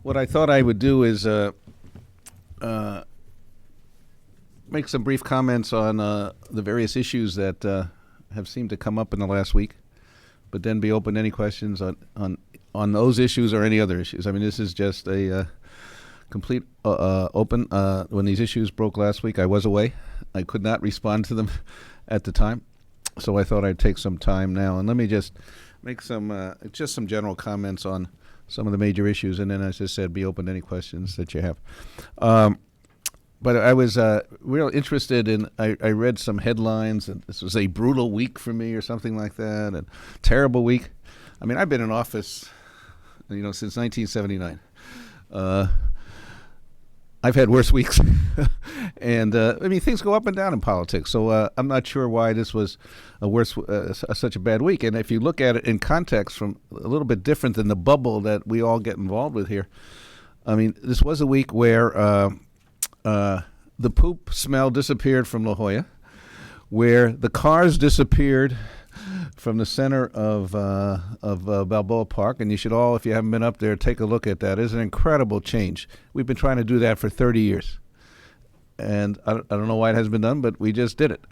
What I thought I would do is make some brief comments on the various issues that have seemed to come up in the last week, but then be open to any questions on those issues or any other issues. I mean, this is just a complete open. When these issues broke last week, I was away. I could not respond to them at the time, so I thought I'd take some time now. And let me just make some general comments on some of the major issues, and then, as I said, be open to any questions that you have. But I was real interested in, I read some headlines, and this was a brutal week for me or something like that, and terrible week. I mean, I've been in office, since 1979. I've had worse weeks. And, things go up and down in politics, so I'm not sure why this was such a bad week. And if you look at it in context from a little bit different than the bubble that we all get involved with here, I mean, this was a week where the poop smell disappeared from La Jolla, where the cars disappeared from the center of Balboa Park, and you should all, if you haven't been up there, take a look at that. It's an incredible change. We've been trying to do that for 30 years, and I don't know why it hasn't been done, but we just did it.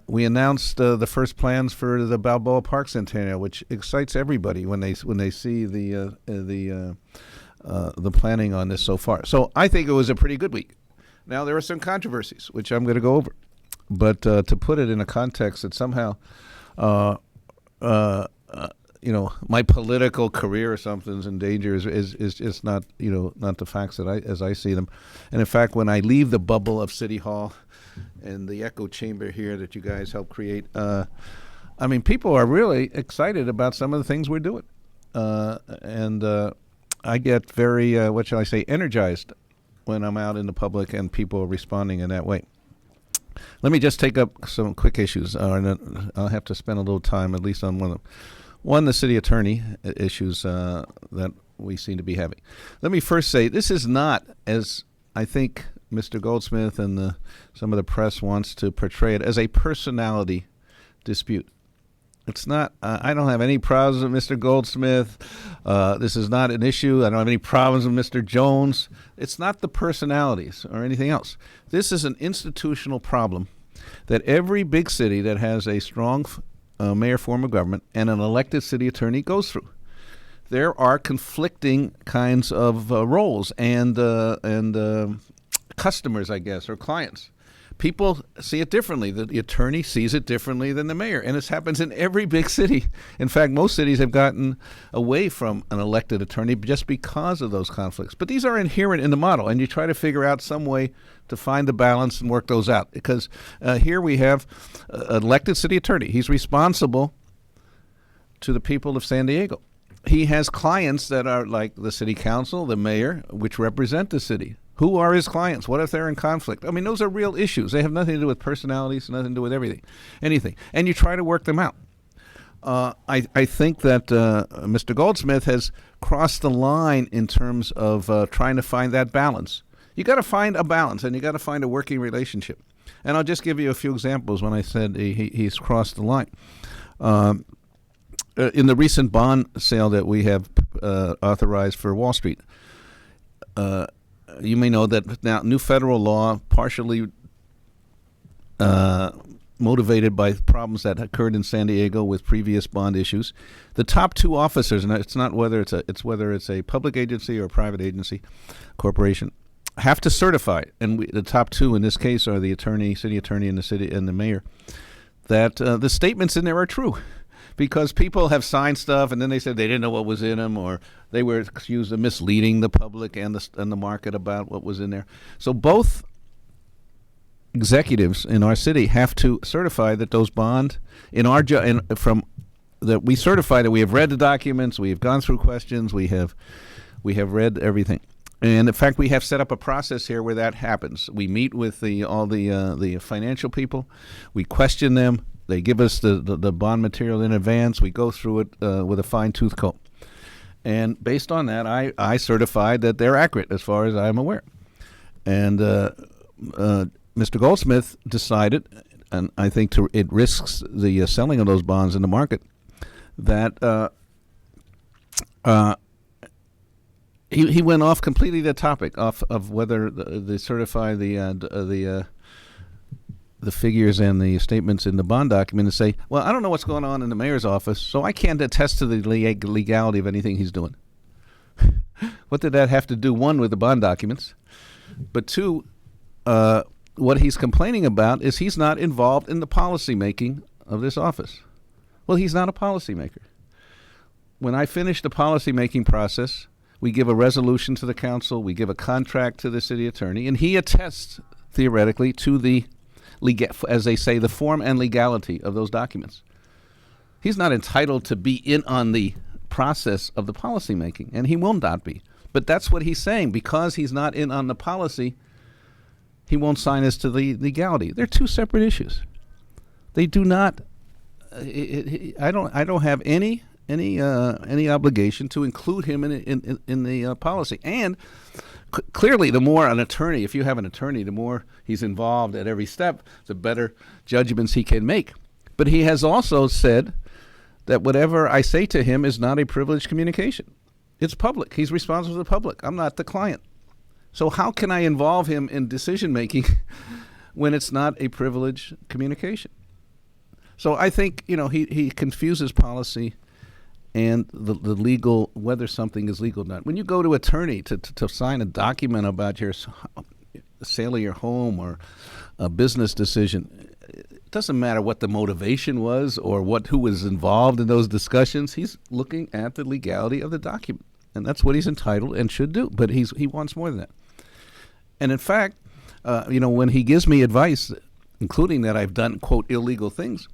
We announced the first plans for the Balboa Park Centennial, which excites everybody when they see the planning on this so far. So I think it was a pretty good week. Now, there are some controversies, which I'm going to go over. But to put it in a context that somehow, my political career or something's in danger is just not, not the facts that as I see them. And in fact, when I leave the bubble of City Hall and the echo chamber here that you guys helped create, people are really excited about some of the things we're doing. And I get very, energized when I'm out in the public and people are responding in that way. Let me just take up some quick issues. I'll have to spend a little time at least on one of them. One, the city attorney issues that we seem to be having. Let me first say, this is not, as I think Mr. Goldsmith and some of the press wants to portray it, as a personality dispute. It's not. I don't have any problems with Mr. Goldsmith. This is not an issue. I don't have any problems with Mr. Jones. It's not the personalities or anything else. This is an institutional problem that every big city that has a strong mayor form of government and an elected city attorney goes through. There are conflicting kinds of roles and customers, I guess, or clients. People see it differently. The attorney sees it differently than the mayor. And this happens in every big city. In fact, most cities have gotten away from an elected attorney just because of those conflicts. But these are inherent in the model, and you try to figure out some way to find the balance and work those out. Because here we have an elected city attorney. He's responsible to the people of San Diego. He has clients that are like the city council, the mayor, which represent the city. Who are his clients? What if they're in conflict? I mean, those are real issues. They have nothing to do with personalities, nothing to do with anything. And you try to work them out. I think that Mr. Goldsmith has crossed the line in terms of trying to find that balance. You got to find a balance, and you got to find a working relationship. And I'll just give you a few examples when I said he's crossed the line. In the recent bond sale that we have authorized for Wall Street, you may know that now new federal law, partially motivated by problems that occurred in San Diego with previous bond issues, the top two officers, and it's not whether it's a public agency or a private agency, corporation, have to certify, and the top two in this case are the attorney, city attorney, and the mayor, that the statements in there are true. Because people have signed stuff, and then they said they didn't know what was in them, or they were accused of misleading the public and the market about what was in there. So both executives in our city have to certify that those bonds that we certify that we have read the documents, we have gone through questions, we have read everything. And in fact, we have set up a process here where that happens. We meet with all the financial people, we question them. They give us the bond material in advance. We go through it with a fine-tooth comb. And based on that, I certified that they're accurate as far as I'm aware. And Mr. Goldsmith decided, and I think it risks the selling of those bonds in the market, that he went off completely the topic off of whether they certify the figures and the statements in the bond document and say, well, I don't know what's going on in the mayor's office, so I can't attest to the legality of anything he's doing. What did that have to do, one, with the bond documents, but two, what he's complaining about is he's not involved in the policy making of this office. Well, he's not a policymaker. When I finish the policy making process, we give a resolution to the council, we give a contract to the city attorney, and he attests theoretically to the as they say, the form and legality of those documents. He's not entitled to be in on the process of the policy making, and he will not be. But that's what he's saying. Because he's not in on the policy, he won't sign as to the legality. They're two separate issues. They do not. I don't have any obligation to include him in the policy. And clearly, the more an attorney, if you have an attorney, the more he's involved at every step, the better judgments he can make. But he has also said that whatever I say to him is not a privileged communication. It's public. He's responsible to the public. I'm not the client. So how can I involve him in decision making when it's not a privileged communication? So I think, he confuses policy and the legal, whether something is legal or not. When you go to attorney to sign a document about your sale of your home or a business decision, it doesn't matter what the motivation was or who was involved in those discussions. He's looking at the legality of the document, and that's what he's entitled and should do. But he wants more than that. And in fact, when he gives me advice, including that I've done, quote, illegal things,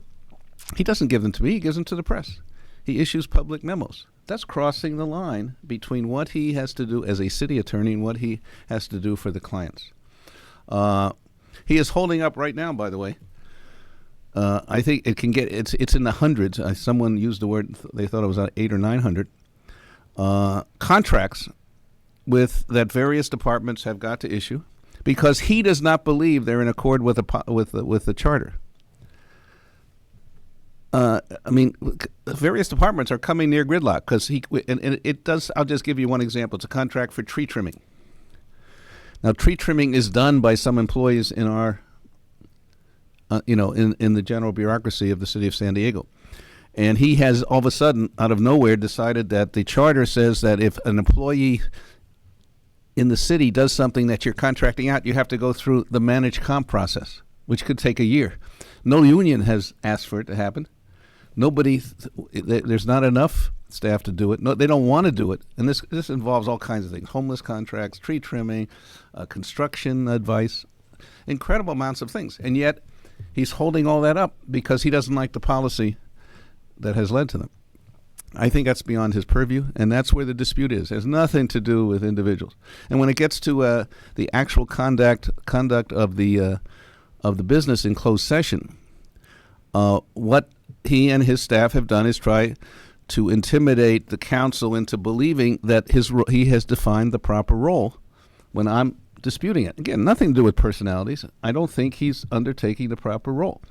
he doesn't give them to me. He gives them to the press. He issues public memos. That's crossing the line between what he has to do as a city attorney and what he has to do for the clients. He is holding up right now, by the way. I think it can get, it's in the hundreds. Someone used the word, they thought it was 800 or 900 contracts that various departments have got to issue because he does not believe they're in accord with the charter. Various departments are coming near gridlock because it does. I'll just give you one example. It's a contract for tree trimming. Now, tree trimming is done by some employees in our, in the general bureaucracy of the city of San Diego, and he has all of a sudden, out of nowhere, decided that the charter says that if an employee in the city does something that you're contracting out, you have to go through the managed comp process, which could take a year. No union has asked for it to happen. Nobody, there's not enough staff to do it. No, they don't want to do it. And this involves all kinds of things: homeless contracts, tree trimming, construction advice, incredible amounts of things. And yet, he's holding all that up because he doesn't like the policy that has led to them. I think that's beyond his purview, and that's where the dispute is. It has nothing to do with individuals. And when it gets to the actual conduct of the business in closed session, what he and his staff have done is try to intimidate the council into believing that he has defined the proper role when I'm disputing it. Again, nothing to do with personalities. I don't think he's undertaking the proper role.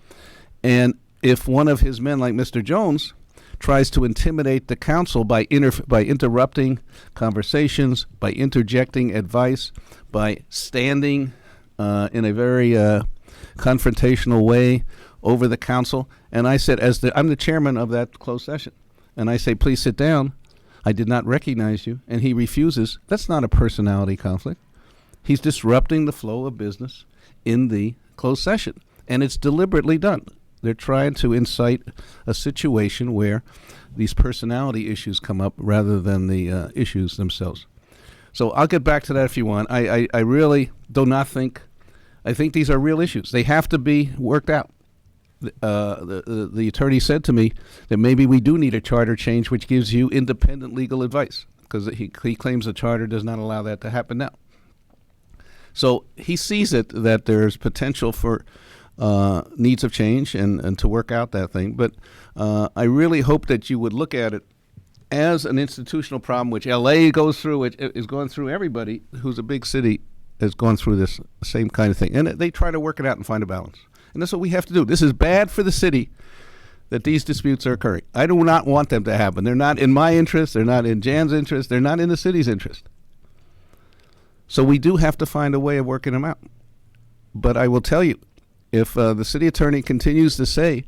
And if one of his men, like Mr. Jones, tries to intimidate the council by interrupting conversations, by interjecting advice, by standing in a very confrontational way over the council, and I said, I'm the chairman of that closed session, and I say, please sit down. I did not recognize you, and he refuses. That's not a personality conflict. He's disrupting the flow of business in the closed session, and it's deliberately done. They're trying to incite a situation where these personality issues come up rather than the issues themselves. So I'll get back to that if you want. I really do not think, I think these are real issues. They have to be worked out. The attorney said to me that maybe we do need a charter change which gives you independent legal advice, because he claims the charter does not allow that to happen now. So he sees it that there's potential for needs of change and to work out that thing. But I really hope that you would look at it as an institutional problem, which LA goes through, which is going through. Everybody who's a big city has gone through this same kind of thing. And they try to work it out and find a balance. And that's what we have to do. This is bad for the city that these disputes are occurring. I do not want them to happen. They're not in my interest. They're not in Jan's interest. They're not in the city's interest. So we do have to find a way of working them out. But I will tell you, if the city attorney continues to say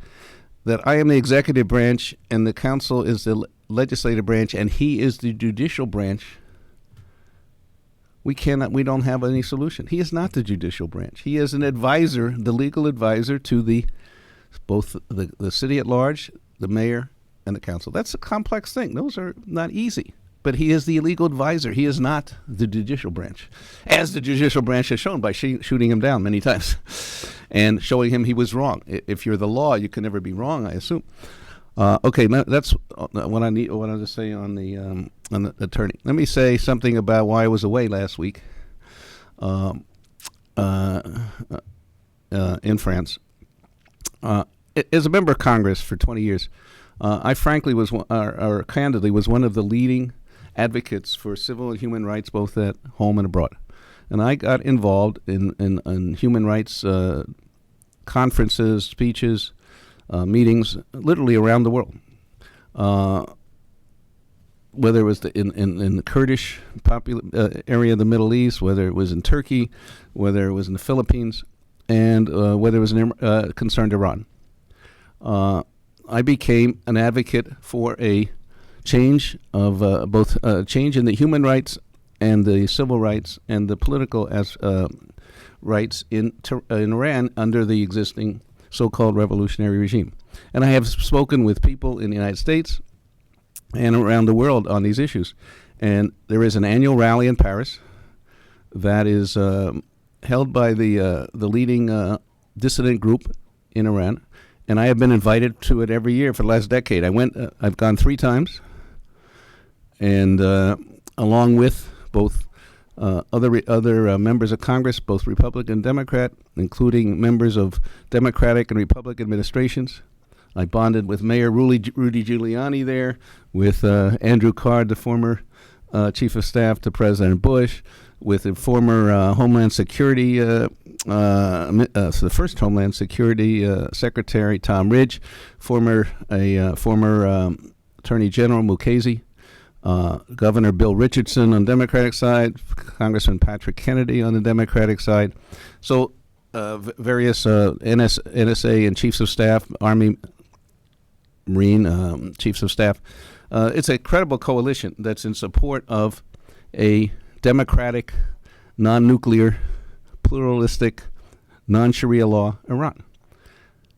that I am the executive branch and the council is the legislative branch and he is the judicial branch, we don't have any solution. He is not the judicial branch. He is an advisor, the legal advisor to both the city at large, the mayor, and the council. That's a complex thing. Those are not easy. But he is the legal advisor. He is not the judicial branch, as the judicial branch has shown by shooting him down many times and showing him he was wrong. If you're the law, you can never be wrong, I assume. Okay, that's what I wanted to say on the attorney. Let me say something about why I was away last week in France. As a member of Congress for 20 years, I frankly or candidly was one of the leading advocates for civil and human rights both at home and abroad. And I got involved in human rights conferences, speeches, meetings, literally around the world. Whether it was in the Kurdish area of the Middle East, whether it was in Turkey, whether it was in the Philippines, and whether it was concerned Iran. I became an advocate for a change of both change in the human rights and the civil rights and the political rights in Iran under the existing so-called revolutionary regime. And I have spoken with people in the United States and around the world on these issues. And there is an annual rally in Paris that is held by the leading dissident group in Iran. And I have been invited to it every year for the last decade. I've gone 3 times, and along with both other members of Congress, both Republican and Democrat, including members of Democratic and Republican administrations. I bonded with Mayor Rudy Giuliani there, with Andrew Card, the former chief of staff to President Bush, with the former Homeland Security, the first Homeland Security Secretary Tom Ridge, former Attorney General Mukasey, Governor Bill Richardson on the Democratic side, Congressman Patrick Kennedy on the Democratic side. So various NSA and chiefs of staff, Army, Marine chiefs of staff. It's a credible coalition that's in support of a democratic, non-nuclear, pluralistic, non-Sharia law Iran.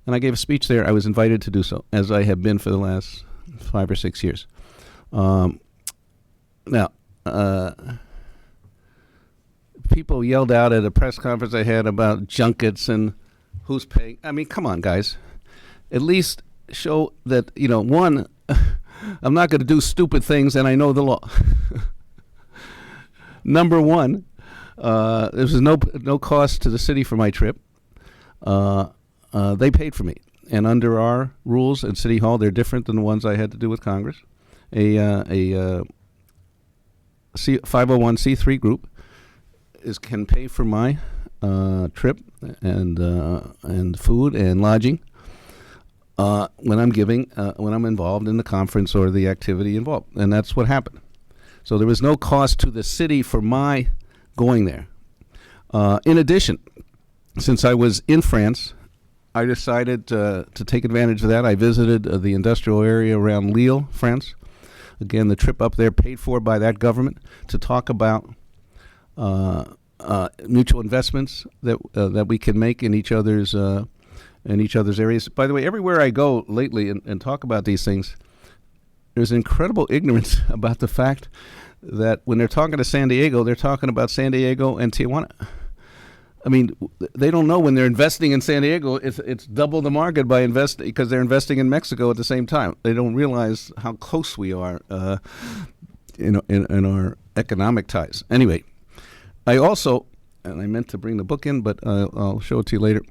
And I gave a speech there. I was invited to do so, as I have been for the last 5 or 6 years. Now, people yelled out at a press conference I had about junkets and who's paying. I mean, come on, guys. At least show that, one, I'm not going to do stupid things and I know the law. Number one, there was no cost to the city for my trip. They paid for me. And under our rules at City Hall, they're different than the ones I had to do with Congress. A 501c3 group can pay for my trip and food and lodging when I'm involved in the conference or the activity involved, and that's what happened. So there was no cost to the city for my going there. In addition, since I was in France, I decided to take advantage of that. I visited the industrial area around Lille, France. Again, the trip up there paid for by that government to talk about mutual investments that we can make in each other's areas. By the way, everywhere I go lately and talk about these things, there's incredible ignorance about the fact that when they're talking to San Diego, they're talking about San Diego and Tijuana. I mean, they don't know when they're investing in San Diego, it's double the market by investing because they're investing in Mexico at the same time. They don't realize how close we are, in our economic ties. Anyway, I also, and I meant to bring the book in, but I'll show it to you later,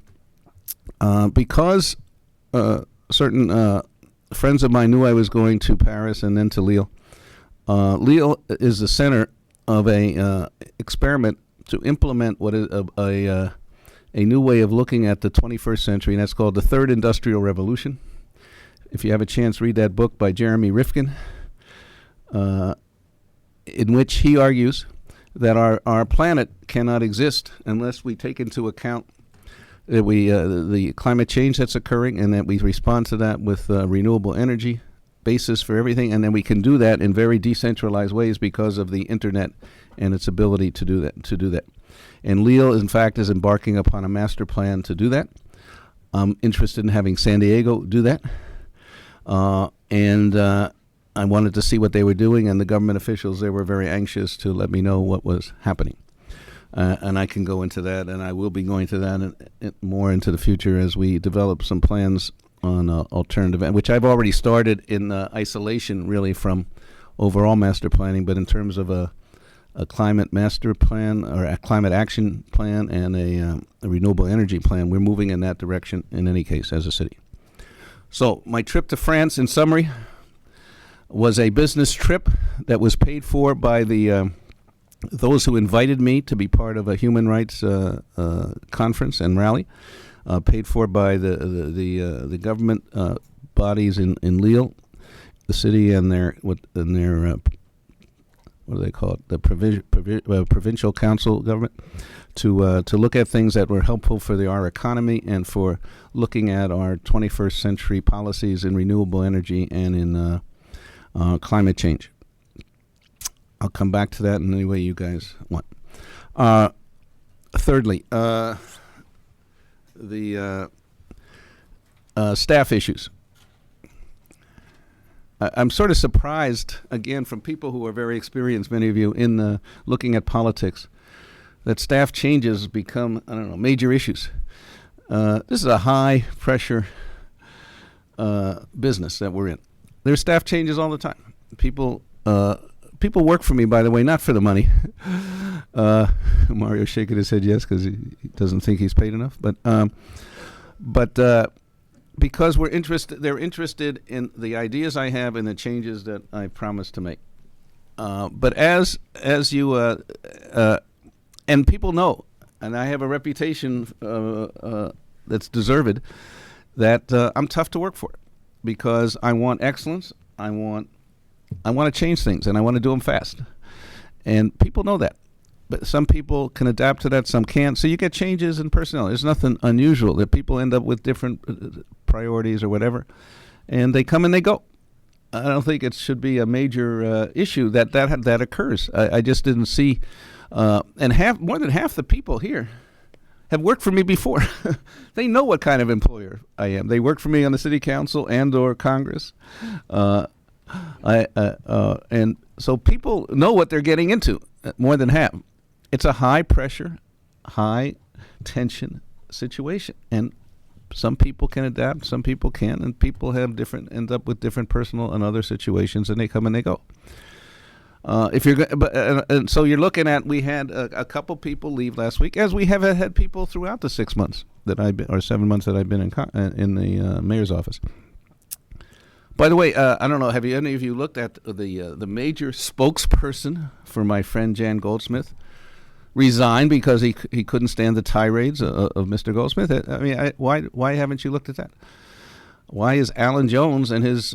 because certain friends of mine knew I was going to Paris and then to Lille. Lille is the center of a experiment to implement what is a new way of looking at the 21st century, and that's called the Third Industrial Revolution. If you have a chance, read that book by Jeremy Rifkin, in which he argues that our planet cannot exist unless we take into account that the climate change that's occurring, and that we respond to that with renewable energy basis for everything, and then we can do that in very decentralized ways because of the internet and its ability to do that. And Lille, in fact, is embarking upon a master plan to do that. I'm interested in having San Diego do that, and I wanted to see what they were doing, and the government officials there were very anxious to let me know what was happening. And I can go into that, and I will be going to that more into the future as we develop some plans on alternative, which I've already started in isolation, really, from overall master planning, but in terms of a climate master plan or a climate action plan and a renewable energy plan, we're moving in that direction in any case as a city. So my trip to France, in summary, was a business trip that was paid for by those who invited me to be part of a human rights conference and rally, paid for by the government bodies in Lille, the city, and their what do they call it? The provincial council government, to look at things that were helpful for our economy and for looking at our 21st century policies in renewable energy and in climate change. I'll come back to that in any way you guys want. Thirdly, the staff issues. I'm sort of surprised, again, from people who are very experienced, many of you, in looking at politics, that staff changes become, major issues. This is a high-pressure business that we're in. There's staff changes all the time. People work for me, by the way, not for the money. Mario's shaking his head yes because he doesn't think he's paid enough. But because they're interested in the ideas I have and the changes that I promise to make. But as you and people know, and I have a reputation that's deserved, that I'm tough to work for, because I want excellence. I want to change things, and I want to do them fast. And people know that. But some people can adapt to that, some can't. So you get changes in personnel. There's nothing unusual that people end up with different priorities or whatever, and they come and they go. I don't think it should be a major issue that occurs. I just didn't see, and more than half the people here have worked for me before. They know what kind of employer I am. They work for me on the city council and or Congress. And so people know what they're getting into, more than half. It's a high pressure, high tension situation, and some people can adapt, some people can't, and people end up with different personal and other situations, and they come and they go. And so you're looking at, we had a couple people leave last week, as we have had people throughout the 6 months that I've been, or 7 months that I've been in the mayor's office. By the way, I don't know, have any of you looked at the major spokesperson for my friend Jan Goldsmith resigned because he couldn't stand the tirades of Mr. Goldsmith? I mean, why haven't you looked at that? Why is Alan Jones and his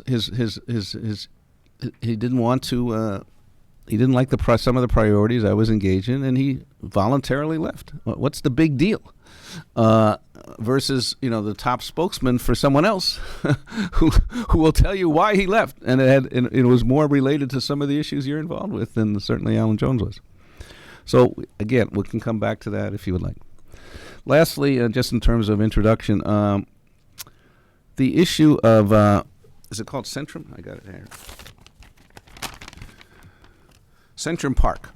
he didn't want to he didn't like some of the priorities I was engaged in, and he voluntarily left. What's the big deal? Versus, the top spokesman for someone else who will tell you why he left, and it was more related to some of the issues you're involved with than certainly Alan Jones was. So again, we can come back to that if you would like. Lastly, just in terms of introduction, the issue of is it called Centrum? I got it here. Centrum Park,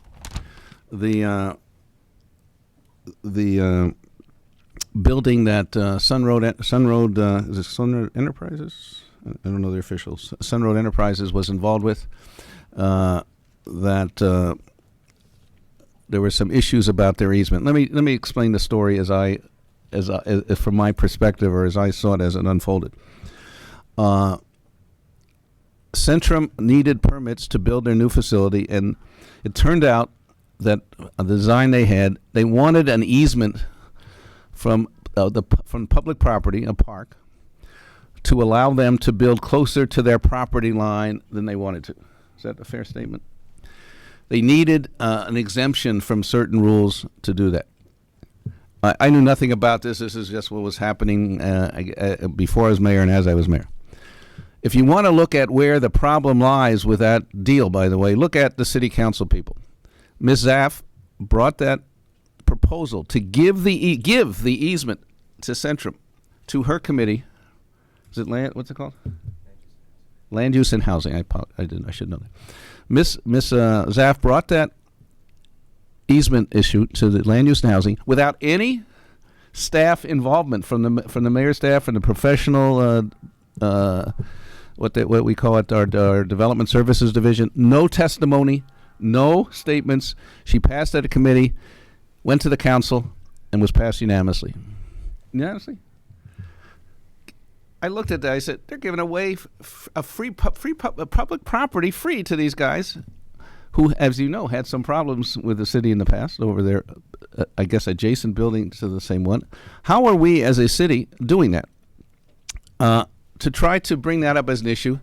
the building that Sunroad is it Sunroad Enterprises? I don't know the officials. Sunroad Enterprises was involved with. That there were some issues about their easement. Let me explain the story as from my perspective, or as I saw it as it unfolded. Centrum needed permits to build their new facility, and it turned out that the design they wanted an easement from public property, a park, to allow them to build closer to their property line than they wanted to. Is that a fair statement? They needed an exemption from certain rules to do that. I knew nothing about this. This is just what was happening before I was mayor and as I was mayor. If you want to look at where the problem lies with that deal, by the way, look at the city council people. Ms. Zaff brought that proposal to give the easement to Centrum to her committee. Is it land? What's it called? Land Use and Housing. I should know that. Miss Zaff brought that easement issue to the Land Use and Housing without any staff involvement from the mayor's staff and the professional what we call it, our Development Services Division. No testimony, no statements. She passed at a committee, went to the council, and was passed unanimously. Unanimously? I looked at that. I said, they're giving away public property free to these guys who, as you know, had some problems with the city in the past over there, I guess, adjacent building to the same one. How are we as a city doing that? To try to bring that up as an issue,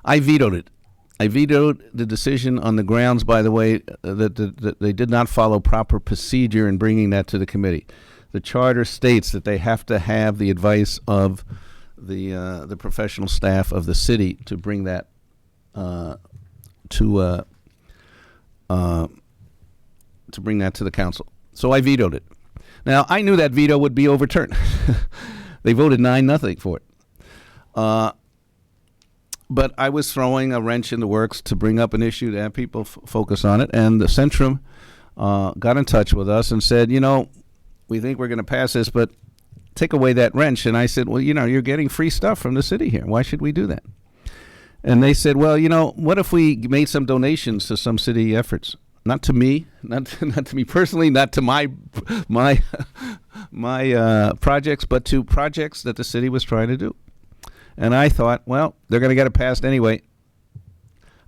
I vetoed it. I vetoed the decision on the grounds, by the way, that they did not follow proper procedure in bringing that to the committee. The charter states that they have to have the advice of the professional staff of the city to bring that to bring that to the council. So I vetoed it. Now I knew that veto would be overturned. They voted 9-0 for it. But I was throwing a wrench in the works to bring up an issue to have people focus on it. And the Centrum got in touch with us and said, we think we're going to pass this, but take away that wrench. And I said, well, you're getting free stuff from the city here. Why should we do that? And they said, well, what if we made some donations to some city efforts? Not to me, not to me personally, not to my projects, but to projects that the city was trying to do. And I thought, well, they're going to get it passed anyway.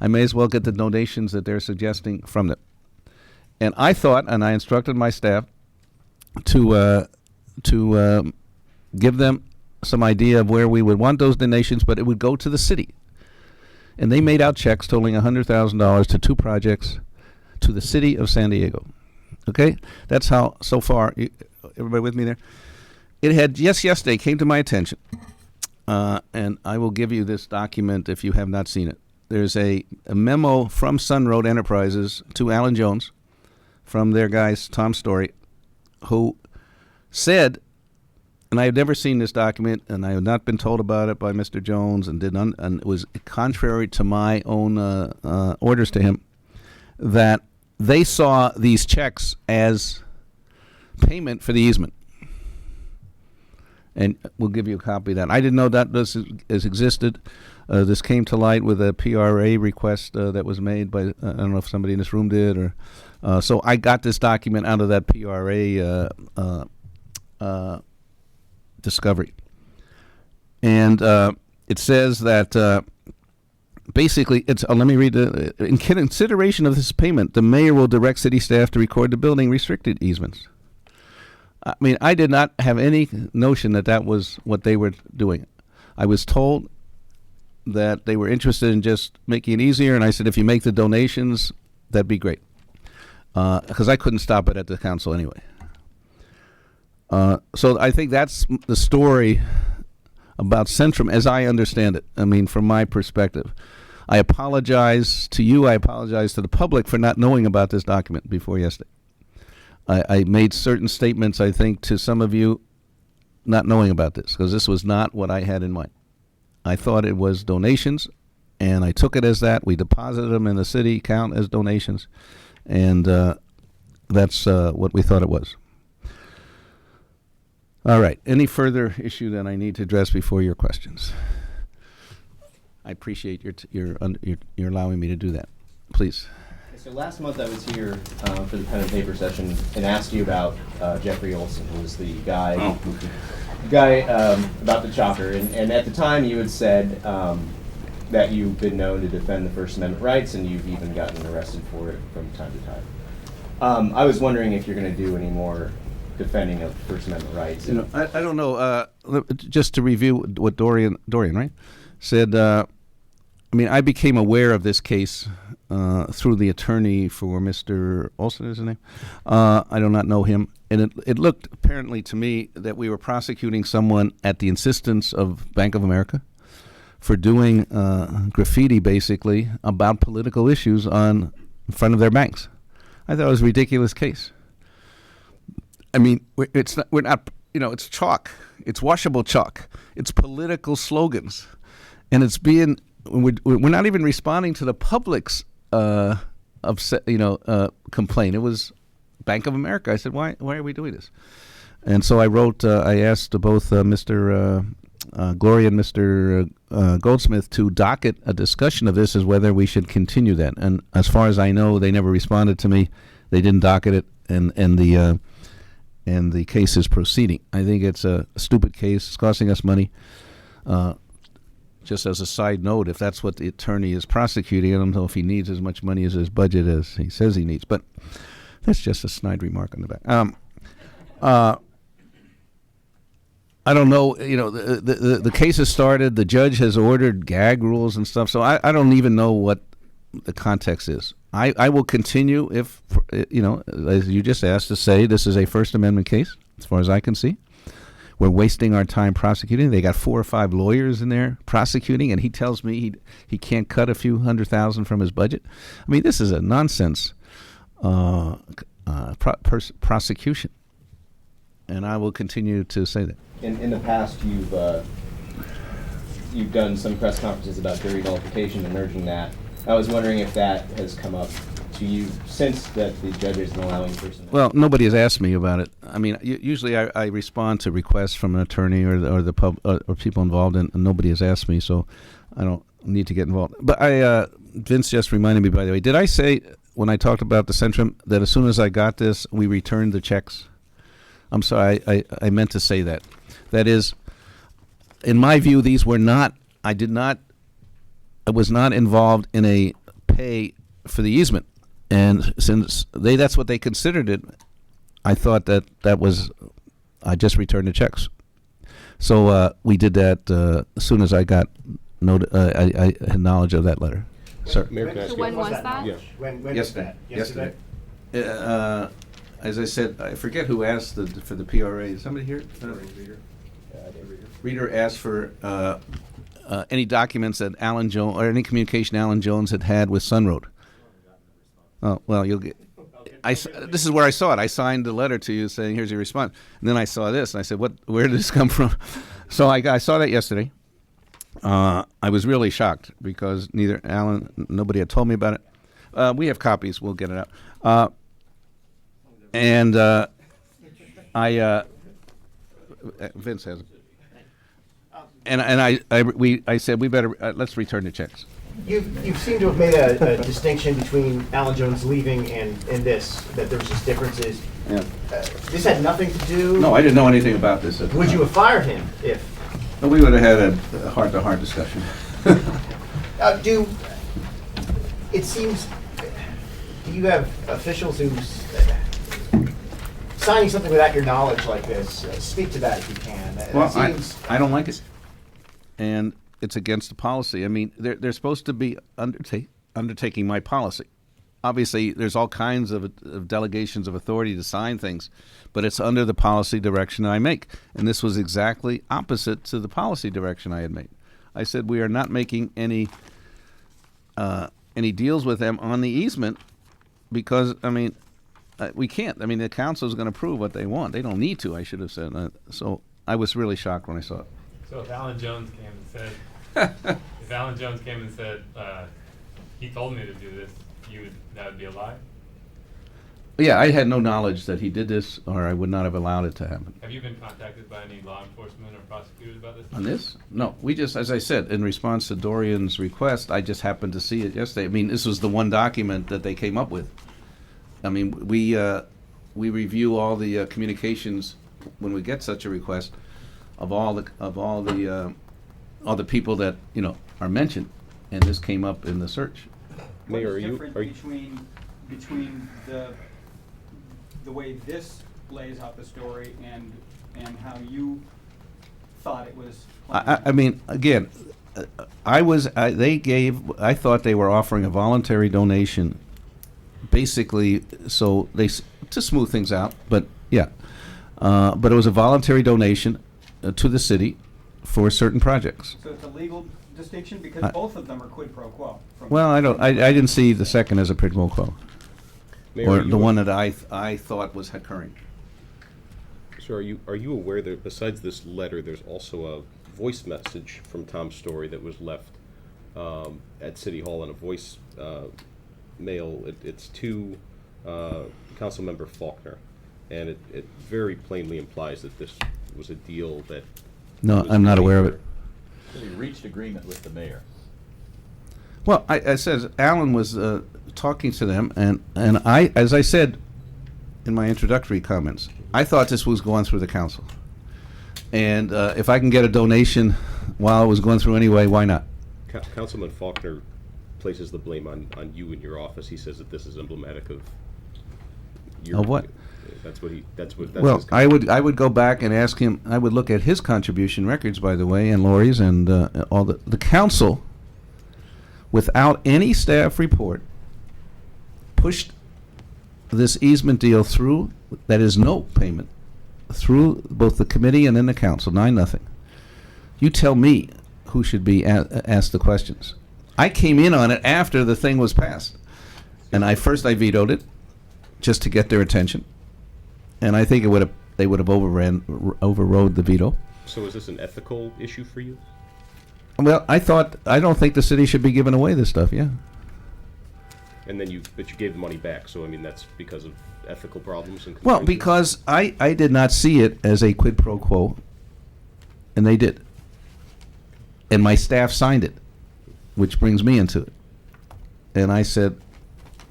I may as well get the donations that they're suggesting from them. And I thought, and I instructed my staff to give them some idea of where we would want those donations, but it would go to the city. And they made out checks totaling $100,000 to 2 projects to the city of San Diego. Okay? That's how, so far, everybody with me there? It had just yesterday came to my attention. And I will give you this document if you have not seen it. There's a memo from Sun Road Enterprises to Alan Jones from their guys, Tom Story, who said, and I have never seen this document, and I have not been told about it by Mr. Jones, and it was contrary to my own orders to him, that they saw these checks as payment for the easement. And we'll give you a copy of that. I didn't know that this has existed. This came to light with a PRA request that was made by, I don't know if somebody in this room did, or so I got this document out of that PRA discovery. And it says that basically, let me read in consideration of this payment, the mayor will direct city staff to record the building restricted easements. I mean, I did not have any notion that was what they were doing. I was told that they were interested in just making it easier, and I said, if you make the donations, that'd be great. Because I couldn't stop it at the council anyway. So I think that's the story about Centrum as I understand it. I mean, from my perspective. I apologize to you, I apologize to the public for not knowing about this document before yesterday. I made certain statements, I think, to some of you not knowing about this, because this was not what I had in mind. I thought it was donations, and I took it as that. We deposited them in the city account as donations, and that's what we thought it was. All right. Any further issue that I need to address before your questions? I appreciate your allowing me to do that. Please. So last month I was here for the pen and paper session and asked you about Jeffrey Olson, who was the guy about the chopper. And at the time you had said that you've been known to defend the First Amendment rights, and you've even gotten arrested for it from time to time. I was wondering if you're going to do any more defending of First Amendment rights. I don't know. Just to review what Dorian, right, said. I became aware of this case through the attorney for Mr. Olson, is his name. I do not know him. And it looked apparently to me that we were prosecuting someone at the insistence of Bank of America for doing graffiti, basically, about political issues in front of their banks. I thought it was a ridiculous case. I mean, we're not, it's chalk. It's washable chalk. It's political slogans. And it's being, we're not even responding to the public's complaint. It was Bank of America. I said, why are we doing this? And so I asked both Mr. Gloria and Mr. Goldsmith to docket a discussion of this as whether we should continue that. And as far as I know, they never responded to me. They didn't docket it, and the case is proceeding. I think it's a stupid case. It's costing us money. Just as a side note, if that's what the attorney is prosecuting, I don't know if he needs as much money as his budget as he says he needs. But that's just a snide remark on the back. I don't know. The case has started. The judge has ordered gag rules and stuff. So I don't even know what the context is. I will continue if, as you just asked, to say this is a First Amendment case, as far as I can see. We're wasting our time prosecuting. They got 4 or 5 lawyers in there prosecuting, and he tells me he can't cut a few $100,000 from his budget. I mean, this is a nonsense prosecution, and I will continue to say that. In the past, you've done some press conferences about jury nullification and urging that. I was wondering if that has come up to you since that the judge isn't allowing person. Well, nobody has asked me about it. I mean, usually I respond to requests from an attorney or the or people involved, and nobody has asked me, so I don't need to get involved. But Vince just reminded me, by the way, did I say when I talked about the Centrum that as soon as I got this, we returned the checks? I'm sorry, I meant to say that. That is, in my view, these were not. I was not involved in a pay for the easement. And since that's what they considered it, I thought that was, I just returned the checks. So we did that as soon as I got, I had knowledge of that letter. Sir. So when was that? Yeah. When Yesterday. was that? Yesterday. As I said, I forget who asked for the PRA. Is somebody here? Reader asked for any documents that Alan Jones, or any communication Alan Jones had with Sunroad. Oh, well, you'll get. This is where I saw it. I signed the letter to you saying, "Here's your response." And then I saw this, and I said, Where did this come from?" So I saw that yesterday. I was really shocked because nobody had told me about it. We have copies. We'll get it out. Vince has it. And I said we better let's return the checks. You seem to have made a distinction between Alan Jones leaving and this, that there was just differences. Yeah. This had nothing to do. No, I didn't know anything about this. Would you have fired him if? No, we would have had a heart-to-heart discussion. It seems, do you have officials who's signing something without your knowledge like this? Speak to that if you can. Well, I don't like it. And it's against the policy. I mean, they're supposed to be undertaking my policy. Obviously, there's all kinds of delegations of authority to sign things, but it's under the policy direction I make. And this was exactly opposite to the policy direction I had made. I said we are not making any deals with them on the easement because, I mean, we can't. I mean, the council is going to approve what they want. They don't need to, I should have said. So I was really shocked when I saw it. So if Alan Jones came and said, he told me to do this, that would be a lie? Yeah, I had no knowledge that he did this, or I would not have allowed it to happen. Have you been contacted by any law enforcement or prosecutors about this? On this? No. We just, as I said, in response to Dorian's request, I just happened to see it yesterday. I mean, this was the one document that they came up with. I mean, we review all the communications when we get such a request of all the people that are mentioned, and this came up in the search. Mayor, are you between the way this lays out the story and how you thought it was planned? I mean, again, I thought they were offering a voluntary donation, basically, so to smooth things out, but yeah. But it was a voluntary donation to the city for certain projects. So it's a legal distinction because both of them are quid pro quo. Well, I didn't see the second as a quid pro quo, Mayor, or are you the a- one that I thought was occurring. So are you aware that besides this letter, there's also a voice message from Tom Story that was left at City Hall in a voice mail? It's to Councilmember Faulkner, and it very plainly implies that this was a deal that. No, was I'm not made aware of for- it. We reached agreement with the mayor. Well, I said Alan was talking to them, and I, as I said in my introductory comments, I thought this was going through the council. And if I can get a donation while it was going through anyway, why not? Councilman Faulkner places the blame on you and your office. He says that this is emblematic of your. Of what? That's that's Well, his I would go back and ask him. I would look at his contribution records, by the way, and Lori's, and all the council, without any staff report, pushed this easement deal through. That is no payment through both the committee and then the council. 9-0. You tell me who should be asked the questions. I came in on it after the thing was passed, and I vetoed it just to get their attention. And I think they would have overrode the veto. So is this an ethical issue for you? Well, I don't think the city should be giving away this stuff. Yeah. And then but you gave the money back. So I mean, that's because of ethical problems and. Well, concerns? because I did not see it as a quid pro quo, and they did. And my staff signed it, which brings me into it. And I said,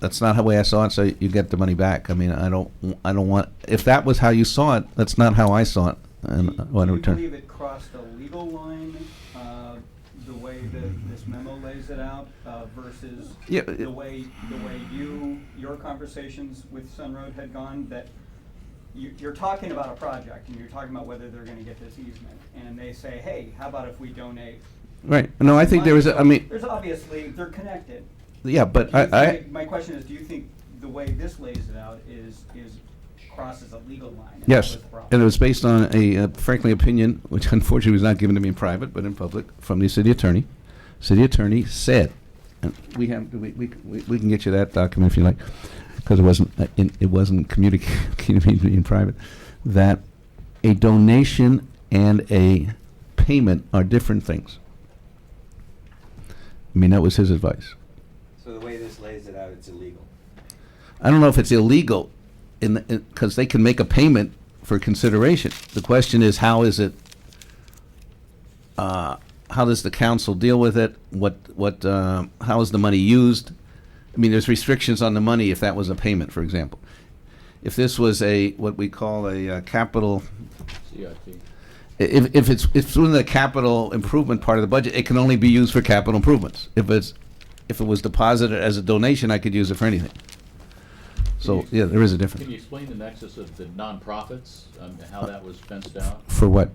that's not the way I saw it, so you get the money back. I mean, I don't want, if that was how you saw it, that's not how I saw it. And I want to Do you return. believe it crossed a legal line, the way that this memo lays it out, versus Yeah, the way your conversations with Sunroad had gone? That you're talking about a project and you're talking about whether they're going to get this easement, and they say, hey, how about if we donate? Right. No, I think there was, There's obviously, they're connected. yeah, but My question is, do you think the way this lays it out is crosses a legal line? And yes, that was the problem? and it was based on a frankly opinion, which unfortunately was not given to me in private, but in public, from the city attorney. City attorney said, and we can get you that document if you like, because it wasn't communicated in private, that a donation and a payment are different things. I mean, that was his advice. So the way this lays it out, it's illegal. I don't know if it's illegal, because they can make a payment for consideration. The question is, how is it? How does the council deal with it? How is the money used? I mean, there's restrictions on the money if that was a payment, for example. If this was what we call a capital, CIP. if it's within the capital improvement part of the budget, it can only be used for capital improvements. If it was deposited as a donation, I could use it for anything. So yeah, there is a difference. Can you explain the nexus of the nonprofits, how that was fenced out? For what?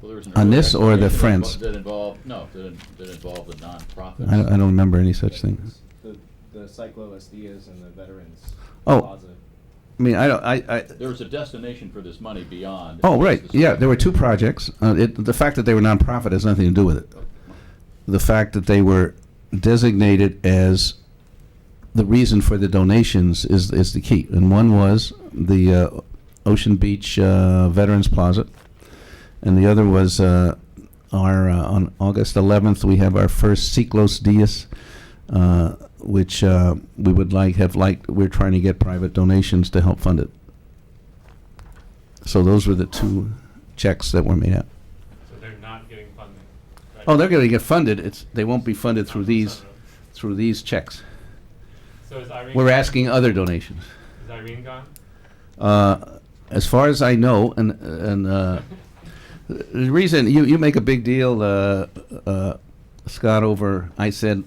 Well, there was an On earlier this or the explanation Friends? That involved the nonprofits. I don't remember any such thing. The cyclo-Estillas and the veterans Oh. plaza. I mean, I There was a destination for this money beyond. Oh, right. just the Yeah, site. there were two projects. The fact that they were nonprofit has nothing to do with it. The fact that they were designated as the reason for the donations is the key. And one was the Ocean Beach Veterans Plaza, and the other was our on August 11th we have our first Ciclos Dias, which we would we're trying to get private donations to help fund it. So those were the two checks that were made out. So they're not getting funding. Right? Oh, they're going to get funded. They won't be funded through Not from these Sunroad. checks. So is Irene? We're asking other donations. Is Irene gone? As far as I know, and the reason you make a big deal, Scott, over I said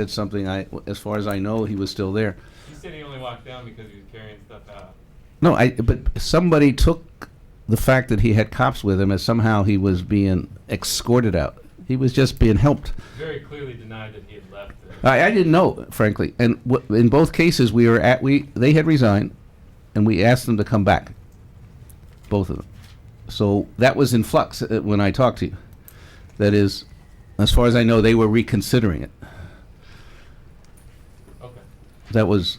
something. As far as I know, he was still there. He said he only walked down because he was carrying stuff out. No, but somebody took the fact that he had cops with him as somehow he was being escorted out. He was just being helped. Very clearly denied that he had left. I didn't know, frankly. And in both cases, they had resigned, and we asked them to come back, both of them. So that was in flux when I talked to you. That is, as far as I know, they were reconsidering it. Okay. That was,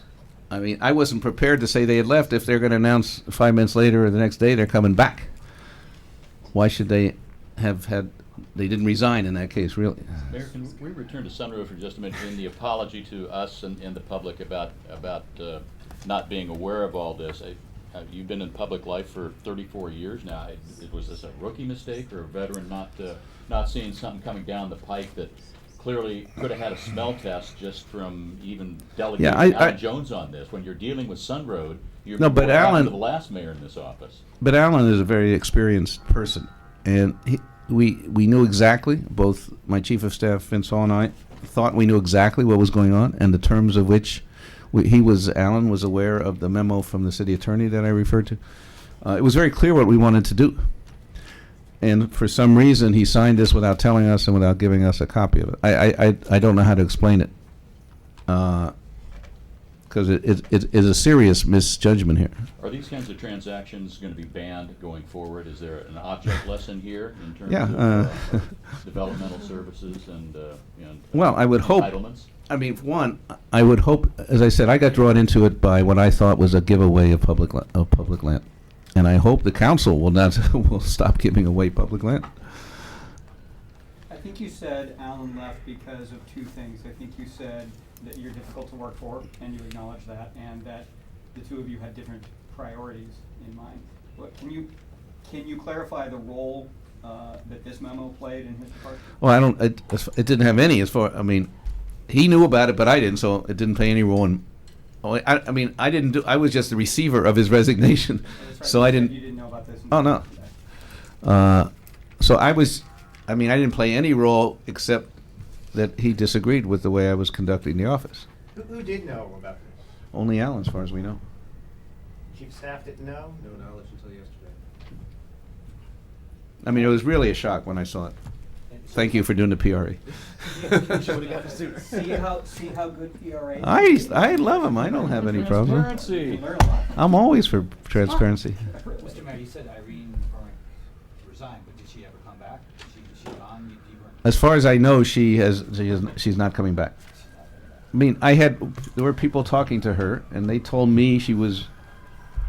I mean, I wasn't prepared to say they had left if they're going to announce 5 minutes later or the next day they're coming back. Why should they have had? They didn't resign in that case, really. Mayor, can we return to Sunroof for just a minute in the apology to us and the public about not being aware of all this? You've been in public life for 34 years now. Was this a rookie mistake or a veteran not seeing something coming down the pike that clearly could have had a smell test just from even delegating Alan Jones on this? When you're dealing with Sunroad, you're no, but Alan, to the last mayor in this office. But Alan is a very experienced person, and we knew exactly, both my chief of staff, Vince Hall, and I thought we knew exactly what was going on and the terms of which Alan was aware of the memo from the city attorney that I referred to. It was very clear what we wanted to do. And for some reason, he signed this without telling us and without giving us a copy of it. I don't know how to explain it. Because it is a serious misjudgment here. Are these kinds of transactions going to be banned going forward? Is there an object lesson here in terms of developmental services and well, I would hope. Entitlements? I mean, for one, I would hope. As I said, I got drawn into it by what I thought was a giveaway of public land, and I hope the council will stop giving away public land. I think you said Alan left because of two things. I think you said that you're difficult to work for, and you acknowledge that, and that the two of you had different priorities in mind. But can you clarify the role that this memo played in his departure? Well, I don't. It didn't have any as far. I mean, he knew about it, but I didn't, so it didn't play any role in. I mean, I didn't do. I was just the receiver of his resignation, That's right. so I didn't. You didn't know about this. Oh no. So I was. I mean, I didn't play any role except that he disagreed with the way I was conducting the office. Who did know about this? Only Alan, as far as we know. Chief of staff didn't know? No knowledge until yesterday. I mean, it was really a shock when I saw it. Thank you for doing the PRA. See how good PRA. I love him. I don't have any problem. Transparency. Learn a lot. I'm always for transparency. Mr. Mayor, you said Irene resigned, but did she ever come back? Is she gone? You weren't- As far as I know, she's not coming back. I mean, there were people talking to her, and they told me she was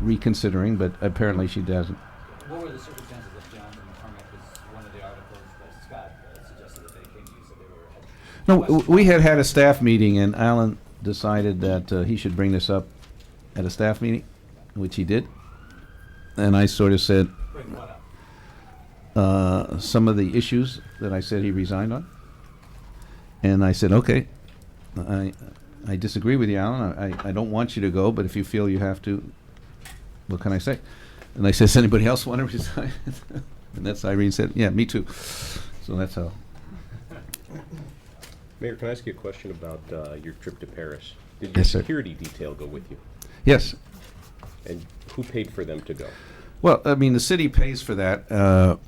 reconsidering, but apparently she doesn't. What were the circumstances of Jones and McCormick? Because one of the articles that Scott suggested that they came to you said they were. No, we had a staff meeting, and Alan decided that he should bring this up at a staff meeting, which he did. And I sort of said Bring what up? some of the issues that I said he resigned on. And I said, okay, I disagree with you, Alan. I don't want you to go, but if you feel you have to, what can I say? And I said, does anybody else want to resign? And that's Irene said, yeah, me too. So that's how. Mayor, can I ask you a question about your trip to Paris? Did your Yes, sir. security detail go with you? Yes. And who paid for them to go? Well, I mean, the city pays for that,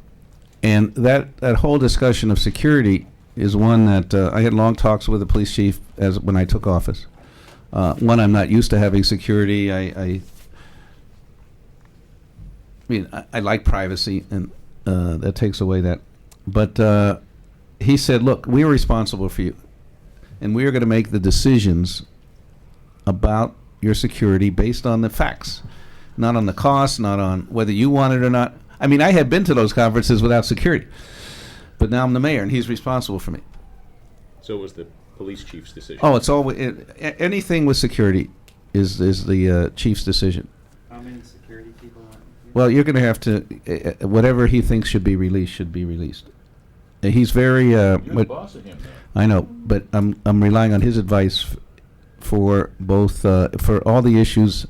and that whole discussion of security is one that I had long talks with the police chief when I took office. One, I'm not used to having security. I mean, I like privacy, and that takes away that. But he said, look, we are responsible for you, and we are going to make the decisions about your security based on the facts, not on the cost, not on whether you want it or not. I mean, I had been to those conferences without security, but now I'm the mayor, and he's responsible for me. So it was the police chief's decision? Oh, it's all anything with security is the chief's decision. How many security people are? Well, you're going to have to whatever he thinks should be released should be released. He's very. You're the boss of him, though. I know, but I'm relying on his advice for both for all the issues.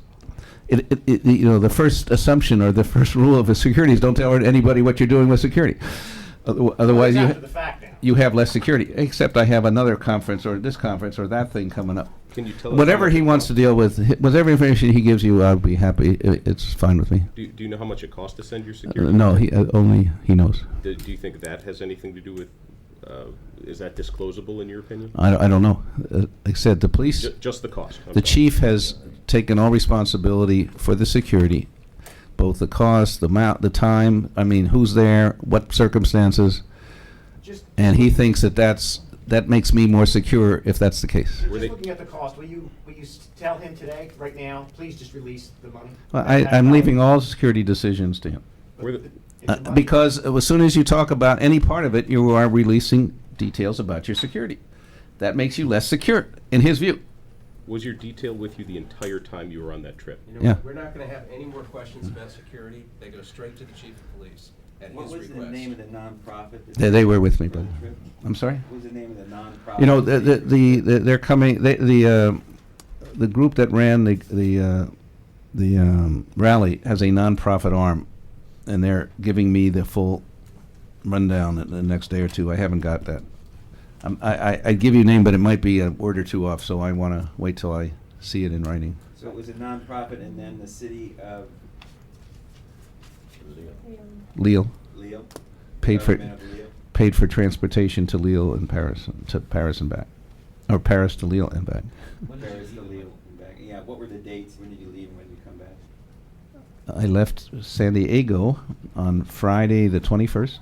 You know, the first assumption or the first rule of security is don't tell anybody what you're doing with security. Otherwise, Well, it's after the fact now. you have less security. Except I have another conference or this conference or that thing coming up. Can you tell us Whatever how much he it wants to cost? deal with, whatever information he gives you, I'll be happy. It's fine with me. Do you know how much it costs to send your security? No, only he knows. Do you think that has anything to do with Is that disclosable in your opinion? I don't know. Like I said, the police, Just the cost. I'm the sorry. chief has taken all responsibility for the security, both the cost, the amount, the time, I mean, who's there, what circumstances, Just, and he thinks that makes me more secure if that's the case. Were just they- looking at the cost, will you tell him today, right now, please just release the money? Well, I'm leaving all security decisions to him. Were the- It's your money. Because as soon as you talk about any part of it, you are releasing details about your security. That makes you less secure, in his view. Was your detail with you the entire time you were on that trip? You know, Yeah. we're not gonna have any more questions about security. They go straight to the chief of police at What his was the request. name of the nonprofit? that- They were with me, for the brother. trip? I'm sorry? What was the name of the nonprofit? You know, they're coming, the group that ran the rally has a nonprofit arm, and they're giving me the full rundown in the next day or two. I haven't got that. I'd give you a name, but it might be a word or two off, so I want to wait till I see it in writing. So it was a nonprofit and then the city of Lille Lille? paid for Government of Lille? paid for transportation to Lille and Paris, to Paris and back, or Paris to Lille and back. Paris to Lille and back. Yeah, what were the dates? When did you leave and when did you come back? I left San Diego on Friday the 21st